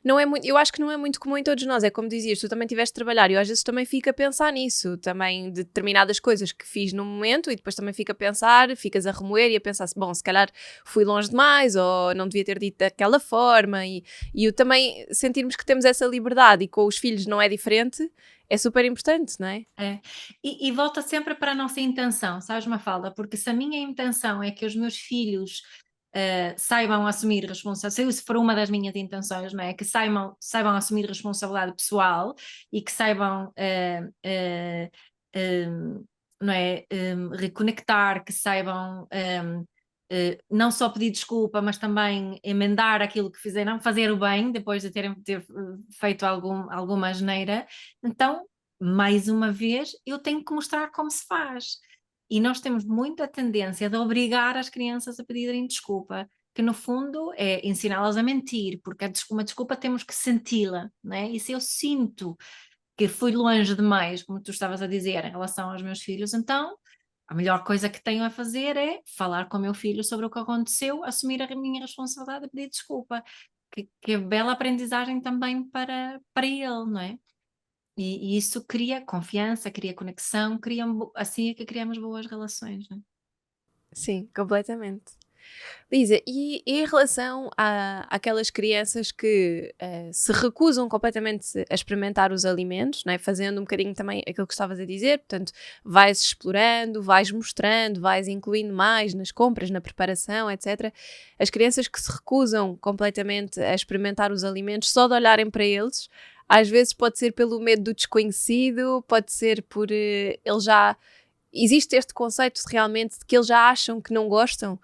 Não é muito, eu acho que não é muito comum em todos nós, é como dizias, tu também tiveste de trabalhar e eu às vezes também fico a pensar nisso, também de determinadas coisas que fiz no momento e depois também fico a pensar, ficas a remoer e a pensar, bom, se calhar fui longe demais ou não devia ter dito daquela forma e eu também sentirmos que temos essa liberdade e com os filhos não é diferente, é super importante, não é? É. E volta sempre para a nossa intenção, sabes, Mafalda? Porque se a minha intenção é que os meus filhos saibam assumir responsabilidade, se for uma das minhas intenções, não é? Que saibam assumir responsabilidade pessoal e que saibam não é? Reconectar, que saibam não só pedir desculpa, mas também emendar aquilo que fizeram, fazer o bem depois de ter feito alguma asneira. Então, mais uma vez, eu tenho que mostrar como se faz. E nós temos muita tendência de obrigar as crianças a pedirem desculpa, que no fundo é ensiná-las a mentir, porque uma desculpa temos que senti-la, não é? E se eu sinto que fui longe demais, como tu estavas a dizer, em relação aos meus filhos, então a melhor coisa que tenho a fazer é falar com o meu filho sobre o que aconteceu, assumir a minha responsabilidade e pedir desculpa. Que é bela aprendizagem também para ele, não é? E isso cria confiança, cria conexão, assim é que criamos boas relações, não é? Sim, completamente. Lisa, e em relação àquelas crianças que se recusam completamente a experimentar os alimentos, não é? Fazendo um bocadinho também aquilo que estavas a dizer, portanto, vais explorando, vais mostrando, vais incluindo mais nas compras, na preparação, etc. As crianças que se recusam completamente a experimentar os alimentos, só de olharem para eles, às vezes pode ser pelo medo do desconhecido, pode ser por eles já. Existe este conceito realmente de que eles já acham que não gostam.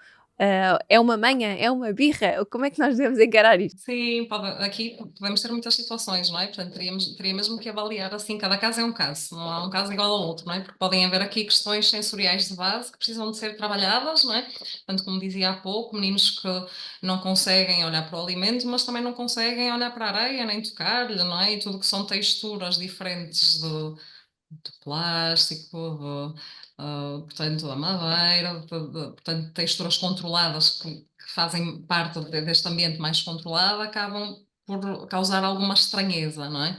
É uma manha, é uma birra. Como é que nós devemos encarar isto? Sim, aqui podemos ter muitas situações, não é? Portanto, teria mesmo que avaliar assim, cada caso é um caso, não há um caso igual ao outro, não é? Porque podem haver aqui questões sensoriais de base que precisam de ser trabalhadas, não é? Portanto, como dizia há pouco, meninos que não conseguem olhar para o alimento, mas também não conseguem olhar para a areia, nem tocar-lhe, não é? E tudo que são texturas diferentes de plástico, portanto, da madeira, portanto, texturas controladas que fazem parte deste ambiente mais controlado, acabam por causar alguma estranheza, não é?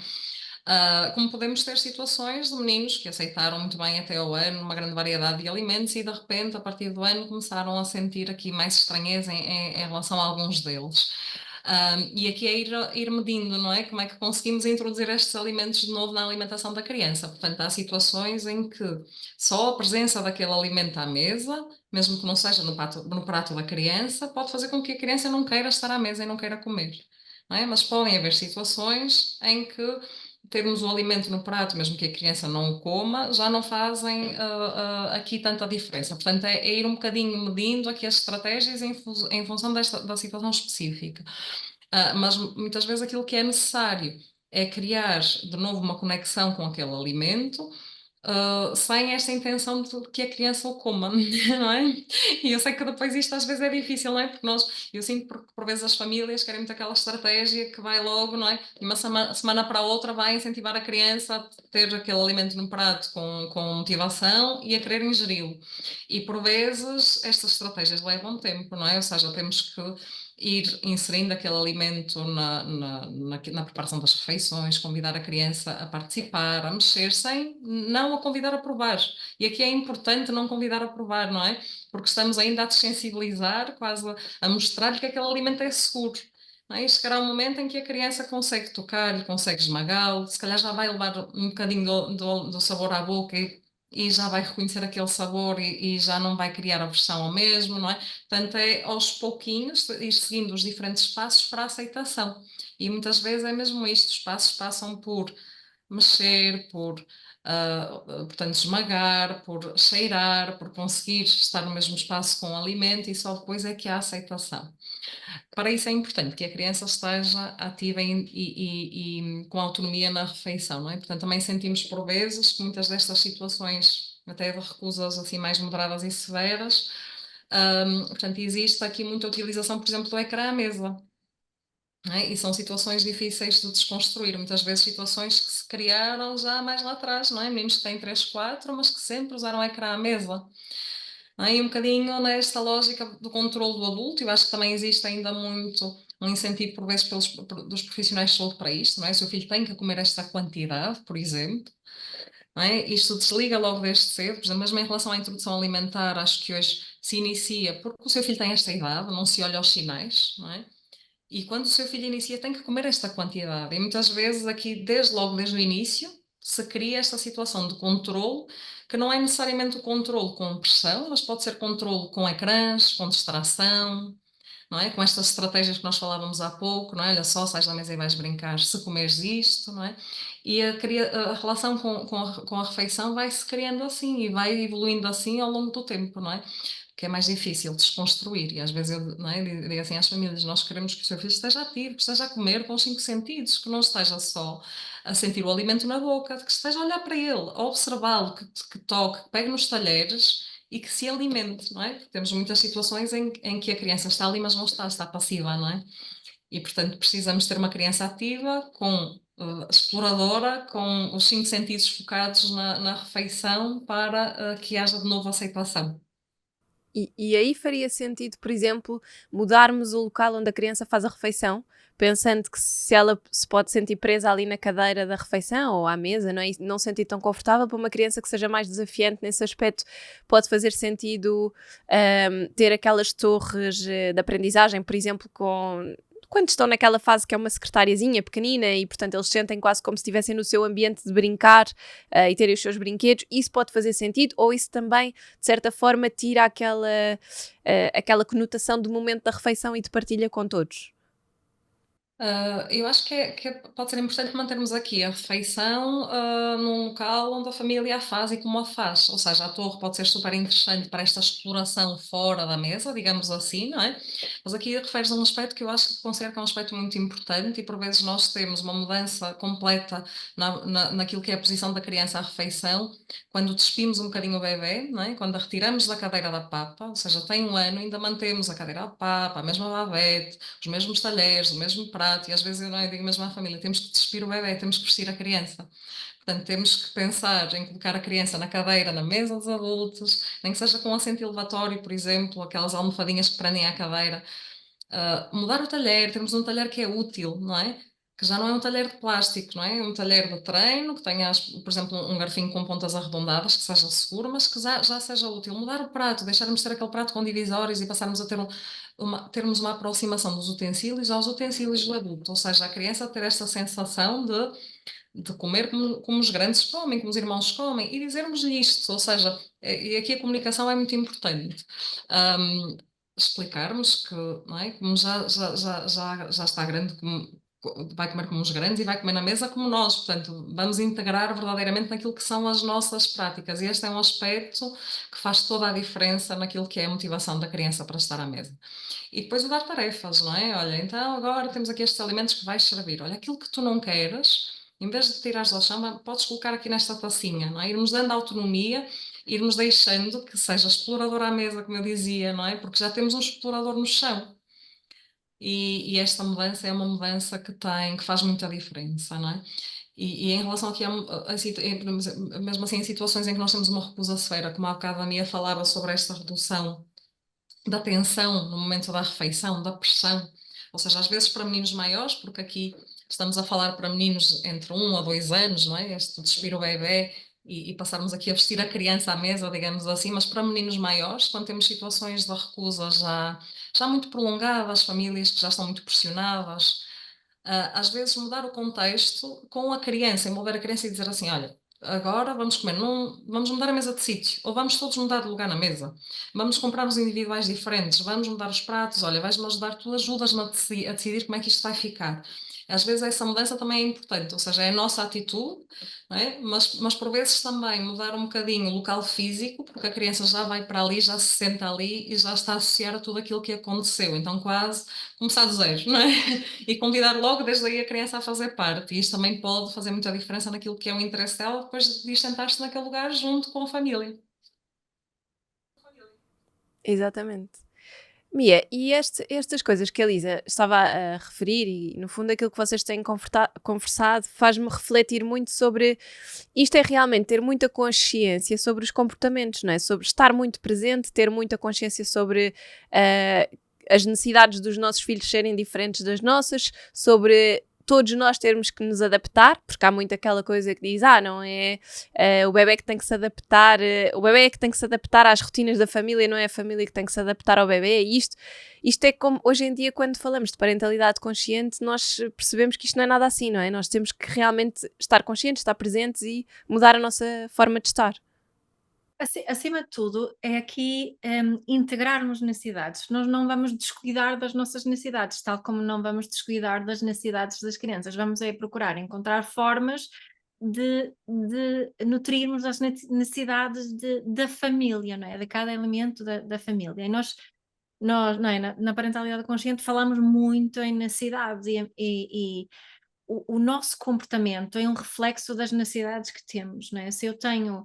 Como podemos ter situações de meninos que aceitaram muito bem até ao ano uma grande variedade de alimentos e de repente, a partir do ano, começaram a sentir aqui mais estranheza em relação a alguns deles. E aqui é ir medindo, não é? Como é que conseguimos introduzir estes alimentos de novo na alimentação da criança. Portanto, há situações em que só a presença daquele alimento à mesa, mesmo que não seja no prato da criança, pode fazer com que a criança não queira estar à mesa e não queira comer. Não é? Mas podem haver situações em que termos o alimento no prato, mesmo que a criança não o coma, já não fazem aqui tanta diferença. Portanto, é ir um bocadinho medindo aqui as estratégias em função da situação específica. Mas muitas vezes aquilo que é necessário é criar de novo uma conexão com aquele alimento, sem esta intenção de que a criança o coma, não é? E eu sei que depois isto às vezes é difícil, não é? Porque eu sinto que por vezes as famílias querem muito aquela estratégia que vai logo, não é? De uma semana para a outra vai incentivar a criança a ter aquele alimento no prato com motivação e a querer ingeri-lo. E por vezes estas estratégias levam tempo, não é? Ou seja, temos que ir inserindo aquele alimento na preparação das refeições, convidar a criança a participar, a mexer, sem não a convidar a provar. E aqui é importante não convidar a provar, não é? Porque estamos ainda a desensibilizar, quase a mostrar-lhe que aquele alimento é seguro. Não é? E chegará um momento em que a criança consegue tocar, consegue esmagá-lo, se calhar já vai levar um bocadinho do sabor à boca e já vai reconhecer aquele sabor e já não vai criar aversão ao mesmo, não é? Portanto, é aos pouquinhos ir seguindo os diferentes passos para a aceitação. E muitas vezes é mesmo isto: os passos passam por mexer, portanto, esmagar, por cheirar, por conseguir estar no mesmo espaço com o alimento e só depois é que há aceitação. Para isso é importante que a criança esteja ativa e com autonomia na refeição, não é? Portanto, também sentimos por vezes que muitas destas situações, até de recusas assim mais moderadas e severas, portanto, existe aqui muita utilização, por exemplo, do ecrã à mesa. Não é? E são situações difíceis de desconstruir, muitas vezes situações que se criaram já mais lá atrás, não é? Meninos que têm 3, 4, mas que sempre usaram o ecrã à mesa. Não é? E um bocadinho nesta lógica do controle do adulto, eu acho que também existe ainda muito um incentivo por vezes dos profissionais de saúde para isto, não é? O seu filho tem que comer esta quantidade, por exemplo, não é? Isto desliga logo desde cedo, por exemplo, mesmo em relação à introdução alimentar, acho que hoje se inicia porque o seu filho tem esta idade, não se olha aos sinais, não é? E quando o seu filho inicia, tem que comer esta quantidade. E muitas vezes aqui, desde o início, se cria esta situação de controle, que não é necessariamente o controle com pressão, mas pode ser controle com ecrãs, com distração, não é? Com estas estratégias que nós falávamos há pouco, não é? Olha só, sais da mesa e vais brincar se comeres isto, não é? E a relação com a refeição vai-se criando assim e vai evoluindo assim ao longo do tempo, não é? Que é mais difícil desconstruir. E às vezes eu, não é, digo assim às famílias: nós queremos que o seu filho esteja ativo, que esteja a comer com os 5 sentidos, que não esteja só a sentir o alimento na boca, que esteja a olhar para ele, a observá-lo, que toque, que pegue nos talheres e que se alimente, não é? Porque temos muitas situações em que a criança está ali, mas não está passiva, não é? E, portanto, precisamos ter uma criança ativa, exploradora, com os 5 sentidos focados na refeição para que haja de novo aceitação. E aí faria sentido, por exemplo, mudarmos o local onde a criança faz a refeição, pensando que se ela se pode sentir presa ali na cadeira da refeição ou à mesa, não é? E não se sentir tão confortável, para uma criança que seja mais desafiante nesse aspecto, pode fazer sentido ter aquelas torres de aprendizagem, por exemplo, quando estão naquela fase que é uma secretariazinha pequenina e, portanto, eles sentem quase como se estivessem no seu ambiente de brincar e terem os seus brinquedos. Isso pode fazer sentido, ou isso também, de certa forma, tira aquela conotação do momento da refeição e de partilha com todos. Eu acho que pode ser importante mantermos aqui a refeição num local onde a família a faz e como a faz. Ou seja, a torre pode ser super interessante para esta exploração fora da mesa, digamos assim, não é? Mas aqui refere-se a um aspecto que eu acho que considero que é um aspecto muito importante e por vezes nós temos uma mudança completa naquilo que é a posição da criança à refeição, quando despimos um bocadinho o bebê, não é? Quando a retiramos da cadeira da papa, ou seja, tem 1 ano, ainda mantemos a cadeira da papa, a mesma babete, os mesmos talheres, o mesmo prato, e às vezes eu não digo mesmo à família: temos que despir o bebê, temos que vestir a criança. Portanto, temos que pensar em colocar a criança na cadeira, na mesa dos adultos, nem que seja com assento elevatório, por exemplo, aquelas almofadinhas que prendem à cadeira. Mudar o talher, temos um talher que é útil, não é? Que já não é um talher de plástico, não é? É um talher de treino, que tenha, por exemplo, um garfinho com pontas arredondadas, que seja seguro, mas que já seja útil. Mudar o prato, deixarmos de ter aquele prato com divisórios e passarmos a termos uma aproximação dos utensílios aos utensílios do adulto, ou seja, a criança ter esta sensação de comer como os grandes comem, como os irmãos comem, e dizermos-lhe isto, ou seja, e aqui a comunicação é muito importante. Explicarmos que, não é? Como já está grande, vai comer como os grandes e vai comer na mesa como nós, portanto, vamos integrar verdadeiramente naquilo que são as nossas práticas, e este é um aspecto que faz toda a diferença naquilo que é a motivação da criança para estar à mesa. E depois o dar tarefas, não é? Olha, então agora temos aqui estes alimentos que vais servir, olha, aquilo que tu não queres, em vez de tirares ao chão, podes colocar aqui nesta tacinha, não é? Irmos dando autonomia, irmos deixando que seja explorador à mesa, como eu dizia, não é? Porque já temos um explorador no chão. E esta mudança é uma mudança que faz muita diferença, não é? E em relação aqui mesmo assim, em situações em que nós temos uma recusa severa, como há bocado a Mia falava sobre esta redução da tensão no momento da refeição, da pressão, ou seja, às vezes para meninos maiores, porque aqui estamos a falar para meninos entre 1 a 2 anos, não é? Este despir o bebê e passarmos aqui a vestir a criança à mesa, digamos assim, mas para meninos maiores, quando temos situações de recusa já muito prolongadas, famílias que já estão muito pressionadas, às vezes mudar o contexto com a criança, envolver a criança e dizer assim: olha, agora vamos comer, vamos mudar a mesa de sítio, ou vamos todos mudar de lugar na mesa, vamos comprar os individuais diferentes, vamos mudar os pratos, olha, vais-me ajudar, tu ajudas-me a decidir como é que isto vai ficar. Às vezes essa mudança também é importante, ou seja, é a nossa atitude, não é? Mas por vezes também mudar um bocadinho o local físico, porque a criança já vai para ali, já se senta ali e já está a associar a tudo aquilo que aconteceu, então quase começar do zero, não é? E convidar logo desde aí a criança a fazer parte. E isto também pode fazer muita diferença naquilo que é o interesse dela, depois de ir sentar-se naquele lugar junto com a família. Exatamente. Mia, e estas coisas que a Elisa estava a referir e, no fundo, aquilo que vocês têm conversado faz-me refletir muito sobre isto é realmente ter muita consciência sobre os comportamentos, não é? Sobre estar muito presente, ter muita consciência sobre as necessidades dos nossos filhos serem diferentes das nossas, sobre todos nós termos que nos adaptar, porque há muito aquela coisa que diz, não é o bebé que tem que se adaptar, o bebé é que tem que se adaptar às rotinas da família, não é a família que tem que se adaptar ao bebé, e isto é como, hoje em dia, quando falamos de parentalidade consciente, nós percebemos que isto não é nada assim, não é? Nós temos que realmente estar conscientes, estar presentes e mudar a nossa forma de estar. Acima de tudo, é aqui integrarmos necessidades. Nós não vamos descuidar das nossas necessidades, tal como não vamos descuidar das necessidades das crianças. Vamos procurar encontrar formas de nutrirmos as necessidades da família, não é? De cada elemento da família. E nós não é? Na parentalidade consciente falamos muito em necessidades e o nosso comportamento é um reflexo das necessidades que temos, não é? Se eu tenho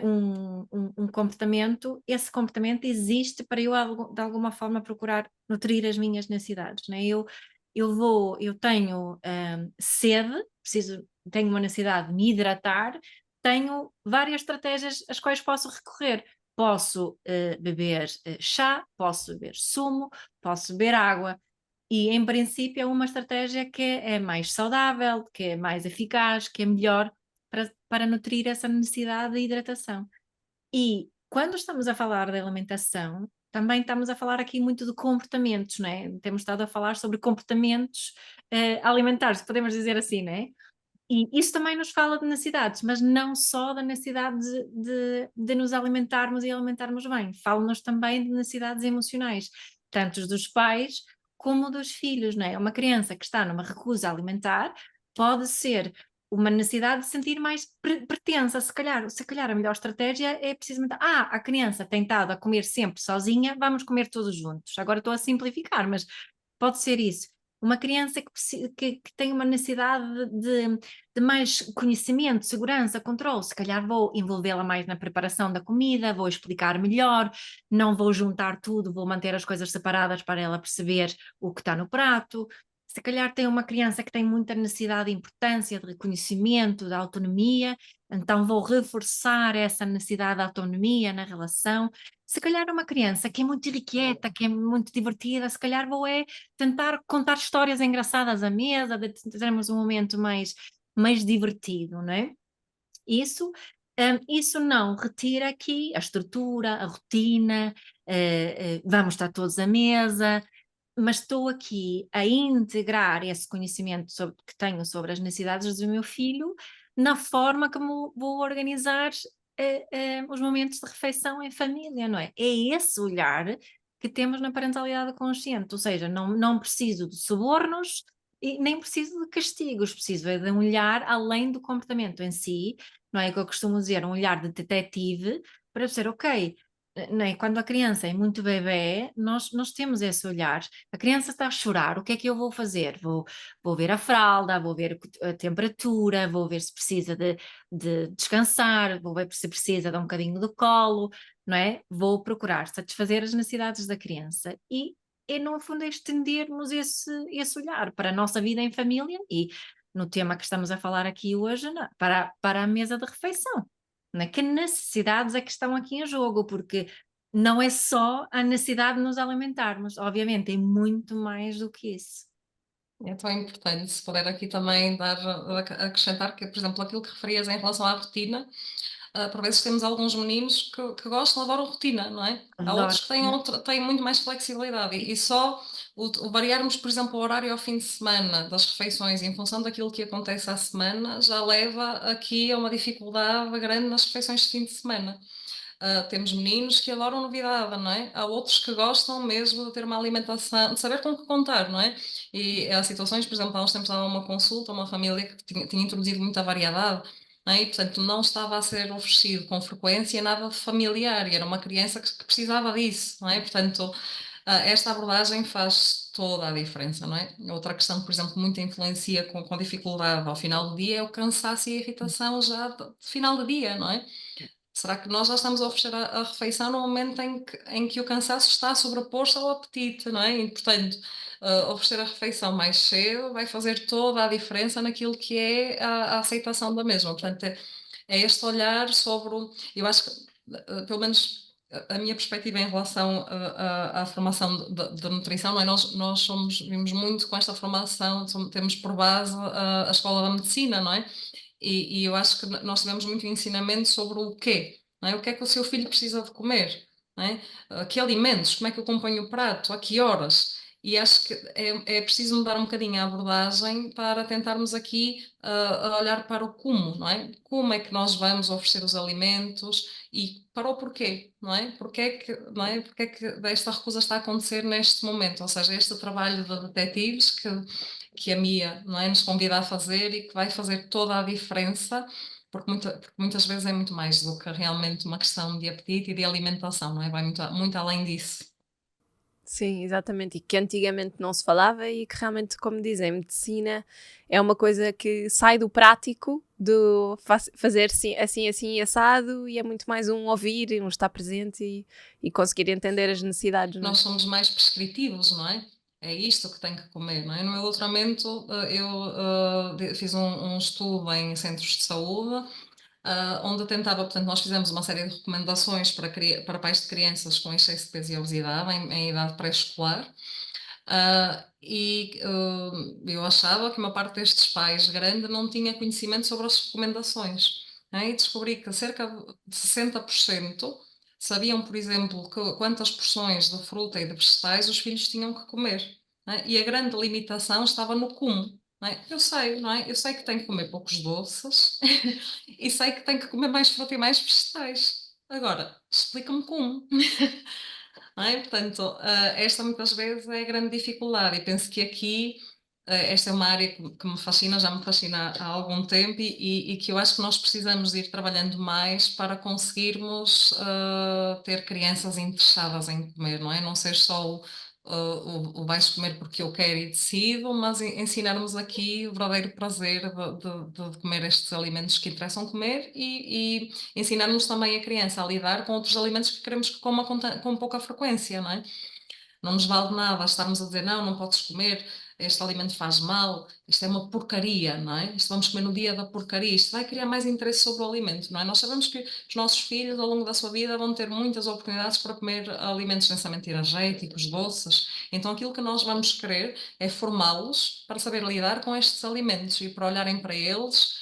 um comportamento, esse comportamento existe para eu de alguma forma procurar nutrir as minhas necessidades, não é? Eu tenho sede, tenho uma necessidade de me hidratar, tenho várias estratégias às quais posso recorrer. Posso beber chá, posso beber sumo, posso beber água. E, em princípio, é uma estratégia que é mais saudável, que é mais eficaz, que é melhor para nutrir essa necessidade de hidratação. E quando estamos a falar de alimentação, também estamos a falar aqui muito de comportamentos, não é? Temos estado a falar sobre comportamentos alimentares, podemos dizer assim, não é? E isso também nos fala de necessidades, mas não só da necessidade de nos alimentarmos e alimentarmos bem. Fala-nos também de necessidades emocionais, tanto dos pais como dos filhos, não é? Uma criança que está numa recusa alimentar pode ser uma necessidade de sentir mais pertença, se calhar a melhor estratégia é precisamente, a criança tem estado a comer sempre sozinha, vamos comer todos juntos. Agora estou a simplificar, mas pode ser isso. Uma criança que tem uma necessidade de mais conhecimento, segurança, controle, se calhar vou envolvê-la mais na preparação da comida, vou explicar melhor, não vou juntar tudo, vou manter as coisas separadas para ela perceber o que está no prato. Se calhar tem uma criança que tem muita necessidade de importância, de reconhecimento, de autonomia, então vou reforçar essa necessidade de autonomia na relação. Se calhar uma criança que é muito irrequieta, que é muito divertida, se calhar vou tentar contar histórias engraçadas à mesa, de termos um momento mais divertido, não é? Isso não retira aqui a estrutura, a rotina, vamos estar todos à mesa, mas estou aqui a integrar esse conhecimento que tenho sobre as necessidades do meu filho na forma como vou organizar os momentos de refeição em família, não é? É esse olhar que temos na parentalidade consciente, ou seja, não preciso de subornos e nem preciso de castigos, preciso de um olhar além do comportamento em si, não é? Que eu costumo dizer, um olhar de detetive para dizer, ok, não é? Quando a criança é muito bebé, nós temos esse olhar. A criança está a chorar, o que é que eu vou fazer? Vou ver a fralda, vou ver a temperatura, vou ver se precisa de descansar, vou ver se precisa de um bocadinho de colo, não é? Vou procurar satisfazer as necessidades da criança e no fundo é estendermos esse olhar para a nossa vida em família e no tema que estamos a falar aqui hoje, para a mesa de refeição. Né? Que necessidades é que estão aqui em jogo, porque não é só a necessidade de nos alimentarmos, obviamente, é muito mais do que isso. É tão importante, se puder aqui também acrescentar que, por exemplo, aquilo que referias em relação à rotina, por vezes temos alguns meninos que gostam, adoram rotina, não é? Há Adoro. outros que têm muito mais flexibilidade e só o variarmos, por exemplo, o horário ao fim de semana das refeições em função daquilo que acontece à semana já leva aqui a uma dificuldade grande nas refeições de fim de semana. Temos meninos que adoram novidade, não é? Há outros que gostam mesmo de ter uma alimentação, de saber com que contar, não é? E há situações, por exemplo, há uns tempos há uma consulta, uma família que tinha introduzido muita variedade, não é? E, portanto, não estava a ser oferecido com frequência nada de familiar, e era uma criança que precisava disso, não é? Portanto, esta abordagem faz toda a diferença, não é? Outra questão que, por exemplo, muito influencia com dificuldade ao final do dia é o cansaço e a irritação já de final do dia, não é? Será que nós já estamos a oferecer a refeição no momento em que o cansaço está a sobrepor-se ao apetite, não é? E, portanto, oferecer a refeição mais cedo vai fazer toda a diferença naquilo que é a aceitação da mesma. Portanto, é este olhar sobre. Eu acho que, pelo menos, a minha perspectiva em relação à formação de nutrição, não é? Nós vimos muito com esta formação, temos por base a escola da medicina, não é? E eu acho que nós tivemos muito ensinamento sobre o quê, não é? O que é que o seu filho precisa de comer, não é? Que alimentos, como é que eu acompanho o prato, a que horas? E acho que é preciso mudar um bocadinho a abordagem para tentarmos aqui a olhar para o como, não é? Como é que nós vamos oferecer os alimentos e para o porquê, não é? Não é? Porque é que esta recusa está a acontecer neste momento? Ou seja, este trabalho de detetives que a Mia, não é, nos convida a fazer e que vai fazer toda a diferença, porque muitas vezes é muito mais do que realmente uma questão de apetite e de alimentação, não é? Vai muito além disso. Sim, exatamente. E que antigamente não se falava e que realmente, como dizem, medicina é uma coisa que sai do prático, do fazer assim, assim, assado, e é muito mais um ouvir, um estar presente e conseguir entender as necessidades, não é? Nós somos mais prescritivos, não é? É isto que tem que comer, não é? No meu doutoramento, eu fiz um estudo em centros de saúde, onde eu tentava, portanto, nós fizemos uma série de recomendações para pais de crianças com excesso de peso e obesidade em idade pré-escolar. Eu achava que uma parte destes pais grande não tinha conhecimento sobre as recomendações, né? E descobri que cerca de 60% sabiam, por exemplo, quantas porções de fruta e de vegetais os filhos tinham que comer, né? E a grande limitação estava no como. Não é? Eu sei, não é? Eu sei que tenho que comer poucos doces e sei que tenho que comer mais fruta e mais vegetais. Agora, explica-me como. Não é? Portanto, esta muitas vezes é a grande dificuldade, e penso que aqui esta é uma área que me fascina, já me fascina há algum tempo, e que eu acho que nós precisamos de ir trabalhando mais para conseguirmos ter crianças interessadas em comer, não é? Não ser só o vais comer porque eu quero e decido, mas ensinarmos aqui o verdadeiro prazer de comer estes alimentos que interessam comer e ensinarmos também a criança a lidar com outros alimentos que queremos que coma com pouca frequência, não é? Não nos vale de nada estarmos a dizer não, não podes comer, este alimento faz mal, isto é uma porcaria, não é? Isto vamos comer no dia da porcaria, isto vai criar mais interesse sobre o alimento, não é? Nós sabemos que os nossos filhos ao longo da sua vida vão ter muitas oportunidades para comer alimentos densamente energéticos, doces, então aquilo que nós vamos querer é formá-los para saber lidar com estes alimentos e para olharem para eles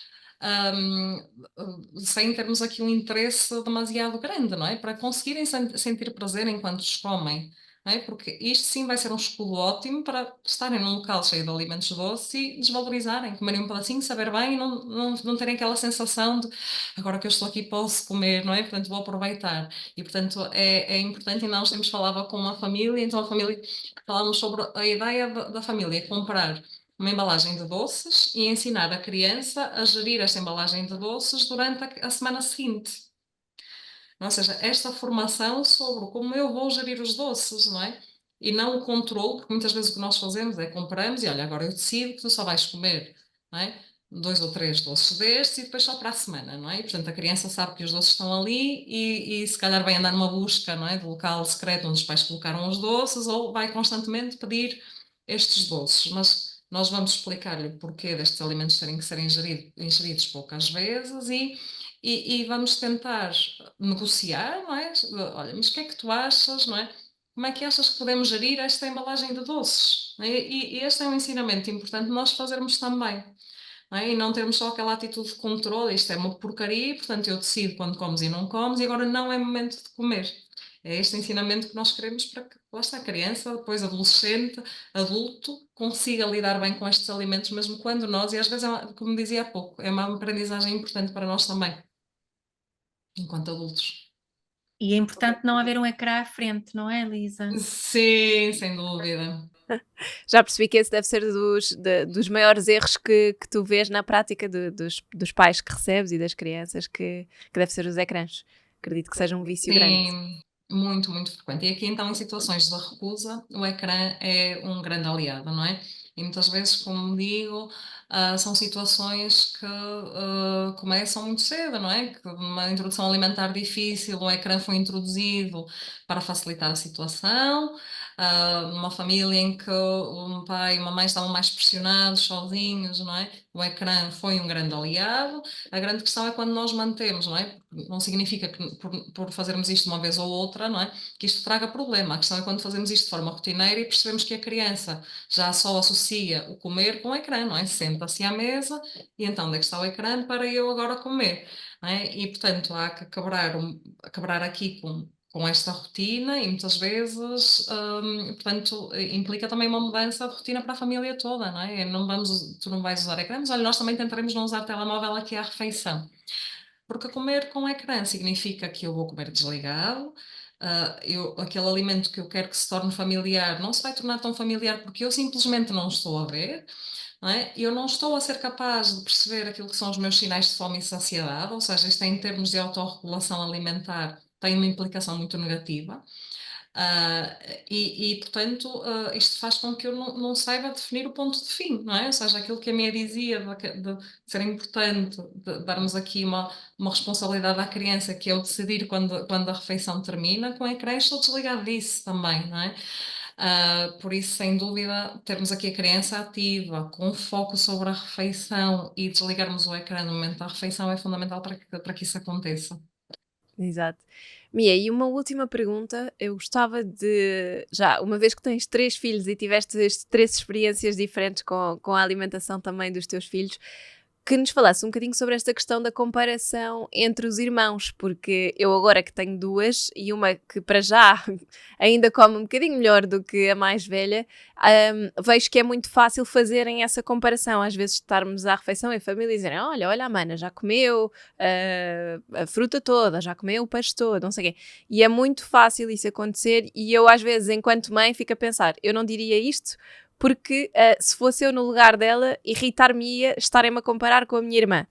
sem termos aqui um interesse demasiado grande, não é? Para conseguirem sentir prazer enquanto os comem. Não é? Porque isto sim vai ser um escudo ótimo para estarem num local cheio de alimentos doces e desvalorizarem, comerem um pedacinho, saber bem e não terem aquela sensação de agora que eu estou aqui posso comer, não é? Portanto vou aproveitar. E portanto é importante, e nós temos falava com uma família, então a família falamos sobre a ideia da família comprar uma embalagem de doces e ensinar a criança a gerir esta embalagem de doces durante a semana seguinte. Ou seja, esta formação sobre como eu vou gerir os doces, não é? E não o controle, porque muitas vezes o que nós fazemos é compramos e olha, agora eu decido que tu só vais comer, não é? 2 ou 3 doces destes e depois só para a semana, não é? E, portanto, a criança sabe que os doces estão ali e se calhar vai andar numa busca, não é? De local secreto onde os pais colocaram os doces ou vai constantemente pedir estes doces, mas nós vamos explicar-lhe o porquê destes alimentos terem que ser ingeridos poucas vezes e vamos tentar negociar, não é? Olha, mas o que é que tu achas, não é? Como é que achas que podemos gerir esta embalagem de doces? Não é? E este é um ensinamento importante nós fazermos também, não é? E não termos só aquela atitude de controle, isto é uma porcaria, portanto eu decido quando comes e não comes, e agora não é momento de comer. É este ensinamento que nós queremos para que, lá está, a criança, depois adolescente, adulto, consiga lidar bem com estes alimentos, mesmo quando nós, e às vezes, como dizia há pouco, é uma aprendizagem importante para nós também, enquanto adultos. E é importante não haver um ecrã à frente, não é, Lisa? Sim, sem dúvida. Já percebi que esse deve ser dos maiores erros que tu vês na prática dos pais que recebes e das crianças, que deve ser os ecrãs. Acredito que seja um vício grande. Sim, muito, muito frequente. E aqui, então, em situações de recusa, o ecrã é um grande aliado, não é? E muitas vezes, como digo, são situações que começam muito cedo, não é? Que uma introdução alimentar difícil, o ecrã foi introduzido para facilitar a situação, numa família em que um pai e uma mãe estavam mais pressionados, sozinhos, não é? O ecrã foi um grande aliado. A grande questão é quando nós mantemos, não é? Não significa que por fazermos isto uma vez ou outra, não é? Que isto traga problema. A questão é quando fazemos isto de forma rotineira e percebemos que a criança já só associa o comer com o ecrã, não é? Senta-se à mesa e então onde é que está o ecrã para eu agora comer, não é? E portanto há que quebrar aqui com esta rotina e muitas vezes, portanto, implica também uma mudança de rotina para a família toda, não é? Não vamos, tu não vais usar ecrã, mas olha, nós também tentaremos não usar telemóvel aqui à refeição. Porque comer com ecrã significa que eu vou comer desligado, aquele alimento que eu quero que se torne familiar não se vai tornar tão familiar porque eu simplesmente não estou a ver, não é? Eu não estou a ser capaz de perceber aquilo que são os meus sinais de fome e saciedade, ou seja, isto em termos de autorregulação alimentar tem uma implicação muito negativa. Ah, portanto, isto faz com que eu não saiba definir o ponto de fim, não é? Ou seja, aquilo que a minha dizia de ser importante, de darmos aqui uma responsabilidade à criança, que é o decidir quando a refeição termina, com a ecrã estou desligado disso também, não é? Por isso, sem dúvida, termos aqui a criança ativa, com foco sobre a refeição e desligarmos o ecrã no momento da refeição é fundamental para que isso aconteça. Exato. Mia, e uma última pergunta. Eu gostava de, já, uma vez que tens 3 filhos e tiveste 3 experiências diferentes com a alimentação também dos teus filhos, que nos falasse um bocadinho sobre esta questão da comparação entre os irmãos, porque eu agora que tenho 2 e uma que para já ainda come um bocadinho melhor do que a mais velha, vejo que é muito fácil fazerem essa comparação, às vezes estarmos à refeição em família e dizerem, olha a mana, já comeu a fruta toda, já comeu o peixe todo, não sei o quê. E é muito fácil isso acontecer e eu às vezes, enquanto mãe, fico a pensar, eu não diria isto, porque se fosse eu no lugar dela, irritar-me-ia estarem-me a comparar com a minha irmã.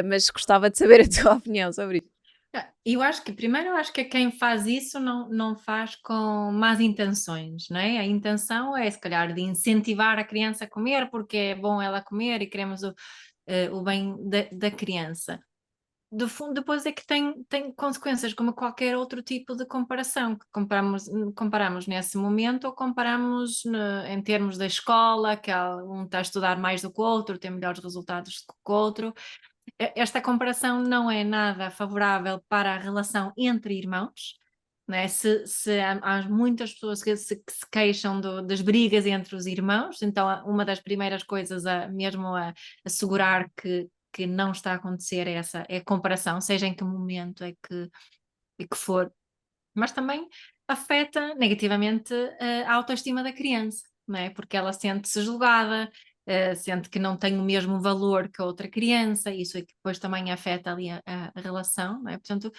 Mas gostava de saber a tua opinião sobre isso. Eu acho que, primeiro, eu acho que quem faz isso não faz com más intenções, não é? A intenção é, se calhar, de incentivar a criança a comer, porque é bom ela comer e queremos o bem da criança. Do fundo, depois é que tem consequências, como qualquer outro tipo de comparação, que comparamos nesse momento ou comparamos em termos da escola, que um está a estudar mais do que o outro, tem melhores resultados do que o outro. Esta comparação não é nada favorável para a relação entre irmãos, né? Se há muitas pessoas que se queixam das brigas entre os irmãos, então uma das primeiras coisas mesmo a assegurar que não está a acontecer é a comparação, seja em que momento é que for, mas também afeta negativamente a autoestima da criança, não é? Porque ela sente-se julgada, sente que não tem o mesmo valor que a outra criança, e isso é que depois também afeta ali a relação, não é? Portanto,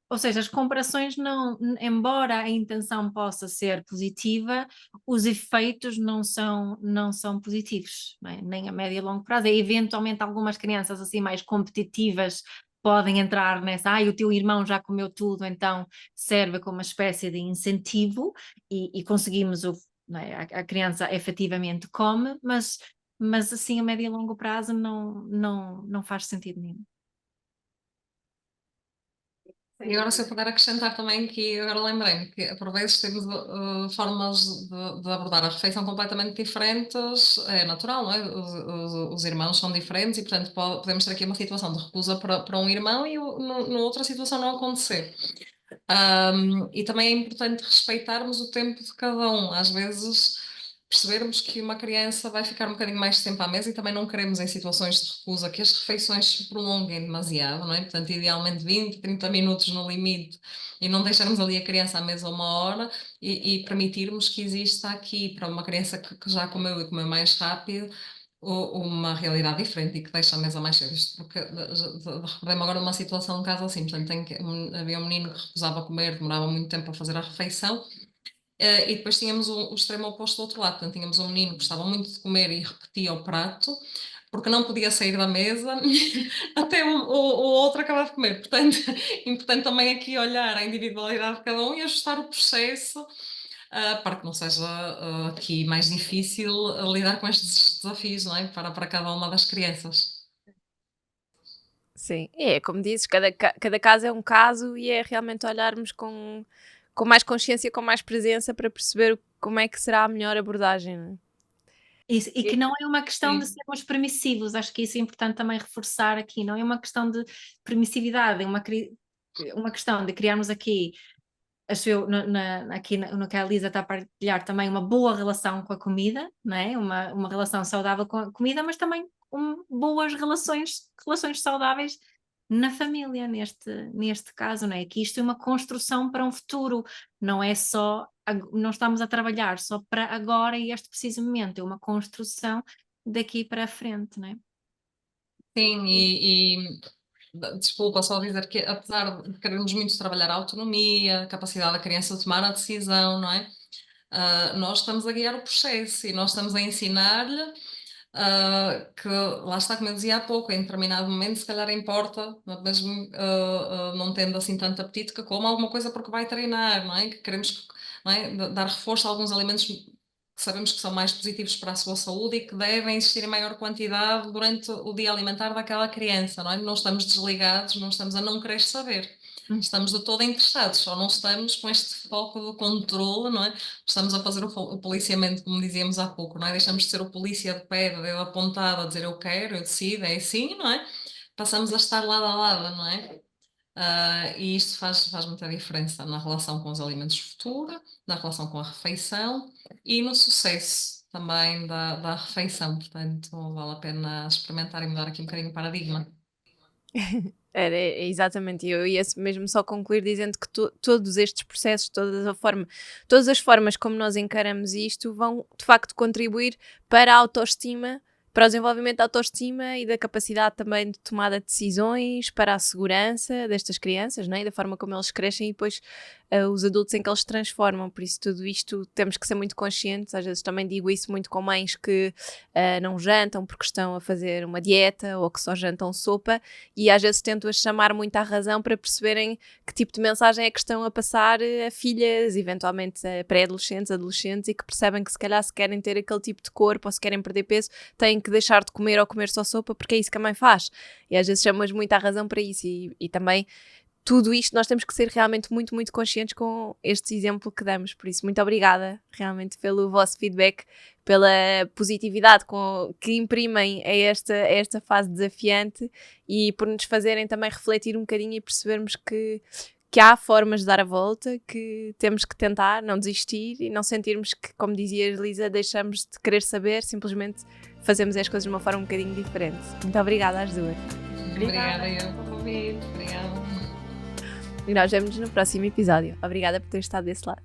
ou seja, as comparações não, embora a intenção possa ser positiva, os efeitos não são positivos, não é? Nem a médio e longo prazo. E eventualmente algumas crianças assim mais competitivas podem entrar nessa, o teu irmão já comeu tudo, então serve como uma espécie de incentivo e conseguimos não é? A criança efetivamente come, mas assim a médio e longo prazo não faz sentido nenhum. E agora, se eu puder acrescentar também que agora lembrei-me que por vezes temos formas de abordar a refeição completamente diferentes, é natural, não é? Os irmãos são diferentes e, portanto, podemos ter aqui uma situação de recusa para um irmão e numa outra situação não acontecer. E também é importante respeitarmos o tempo de cada um. Às vezes percebermos que uma criança vai ficar um bocadinho mais de tempo à mesa e também não queremos em situações de recusa que as refeições se prolonguem demasiado, não é? Portanto, idealmente 20, 30 minutos no limite e não deixarmos ali a criança à mesa 1 hora e permitirmos que exista aqui para uma criança que já comeu e comeu mais rápido uma realidade diferente e que deixa a mesa mais cedo. Isto porque recordei-me agora de uma situação, um caso assim, portanto, havia um menino que recusava comer, demorava muito tempo a fazer a refeição, e depois tínhamos o extremo oposto do outro lado, portanto, tínhamos um menino que gostava muito de comer e repetia o prato, porque não podia sair da mesa até o outro acabar de comer. Portanto, é importante também aqui olhar a individualidade de cada um e ajustar o processo para que não seja aqui mais difícil lidar com estes desafios, não é? Para cada uma das crianças. Sim, é como dizes, cada caso é um caso e é realmente olharmos com mais consciência, com mais presença, para perceber como é que será a melhor abordagem, não é? Isso, e que não é uma questão de Sim. sermos permissivos, acho que isso é importante também reforçar aqui, não é uma questão de permissividade, é uma questão de criarmos aqui, acho eu, aqui no que a Elisa está a partilhar também, uma boa relação com a comida, não é? Uma relação saudável com a comida, mas também boas relações saudáveis na família, neste caso, não é? Que isto é uma construção para um futuro, não é só, não estamos a trabalhar só para agora e este preciso momento, é uma construção daqui para a frente, não é? Sim, desculpa só dizer que apesar de querermos muito trabalhar a autonomia, a capacidade da criança de tomar a decisão, não é? Nós estamos a guiar o processo e nós estamos a ensinar-lhe que, lá está, como eu dizia há pouco, em determinado momento se calhar importa, mesmo não tendo assim tanto apetite, que coma alguma coisa porque vai treinar, não é? Que queremos, não é? Dar reforço a alguns alimentos que sabemos que são mais positivos para a sua saúde e que devem existir em maior quantidade durante o dia alimentar daquela criança, não é? Não estamos desligados, não estamos a não querer saber. Estamos de todo interessados, só não estamos com este foco do controle, não é? Estamos a fazer o policiamento, como dizíamos há pouco, não é? Deixamos de ser o polícia de pé, de dedo apontado, a dizer eu quero, eu decido, é assim, não é? Passamos a estar lado a lado, não é? E isto faz muita diferença na relação com os alimentos futura, na relação com a refeição e no sucesso também da refeição. Portanto, vale a pena experimentar e mudar aqui um bocadinho o paradigma. É exatamente, eu ia mesmo só concluir dizendo que todos estes processos, todas as formas como nós encaramos isto vão de facto contribuir para a autoestima, para o desenvolvimento da autoestima e da capacidade também de tomada de decisões, para a segurança destas crianças, não é? E da forma como eles crescem e depois os adultos em que eles se transformam. Por isso tudo isto temos que ser muito conscientes. Às vezes também digo isso muito com mães que não jantam porque estão a fazer uma dieta ou que só jantam sopa, e às vezes tento-as chamar muito à razão para perceberem que tipo de mensagem é que estão a passar a filhas, eventualmente a pré-adolescentes, adolescentes, e que percebem que se calhar se querem ter aquele tipo de corpo ou se querem perder peso, têm que deixar de comer ou comer só sopa, porque é isso que a mãe faz. E às vezes chamamos muito à razão para isso, e também tudo isto nós temos que ser realmente muito, muito conscientes com este exemplo que damos. Por isso, muito obrigada realmente pelo vosso feedback, pela positividade que imprimem a esta fase desafiante, e por nos fazerem também refletir um bocadinho e percebermos que há formas de dar a volta, que temos que tentar, não desistir e não sentirmos que, como dizias, Lisa, deixamos de querer saber, simplesmente fazemos as coisas de uma forma um bocadinho diferente. Muito obrigada às duas. Obrigada eu pelo convite. Obrigada. E nós vemos no próximo episódio. Obrigada por ter estado desse lado.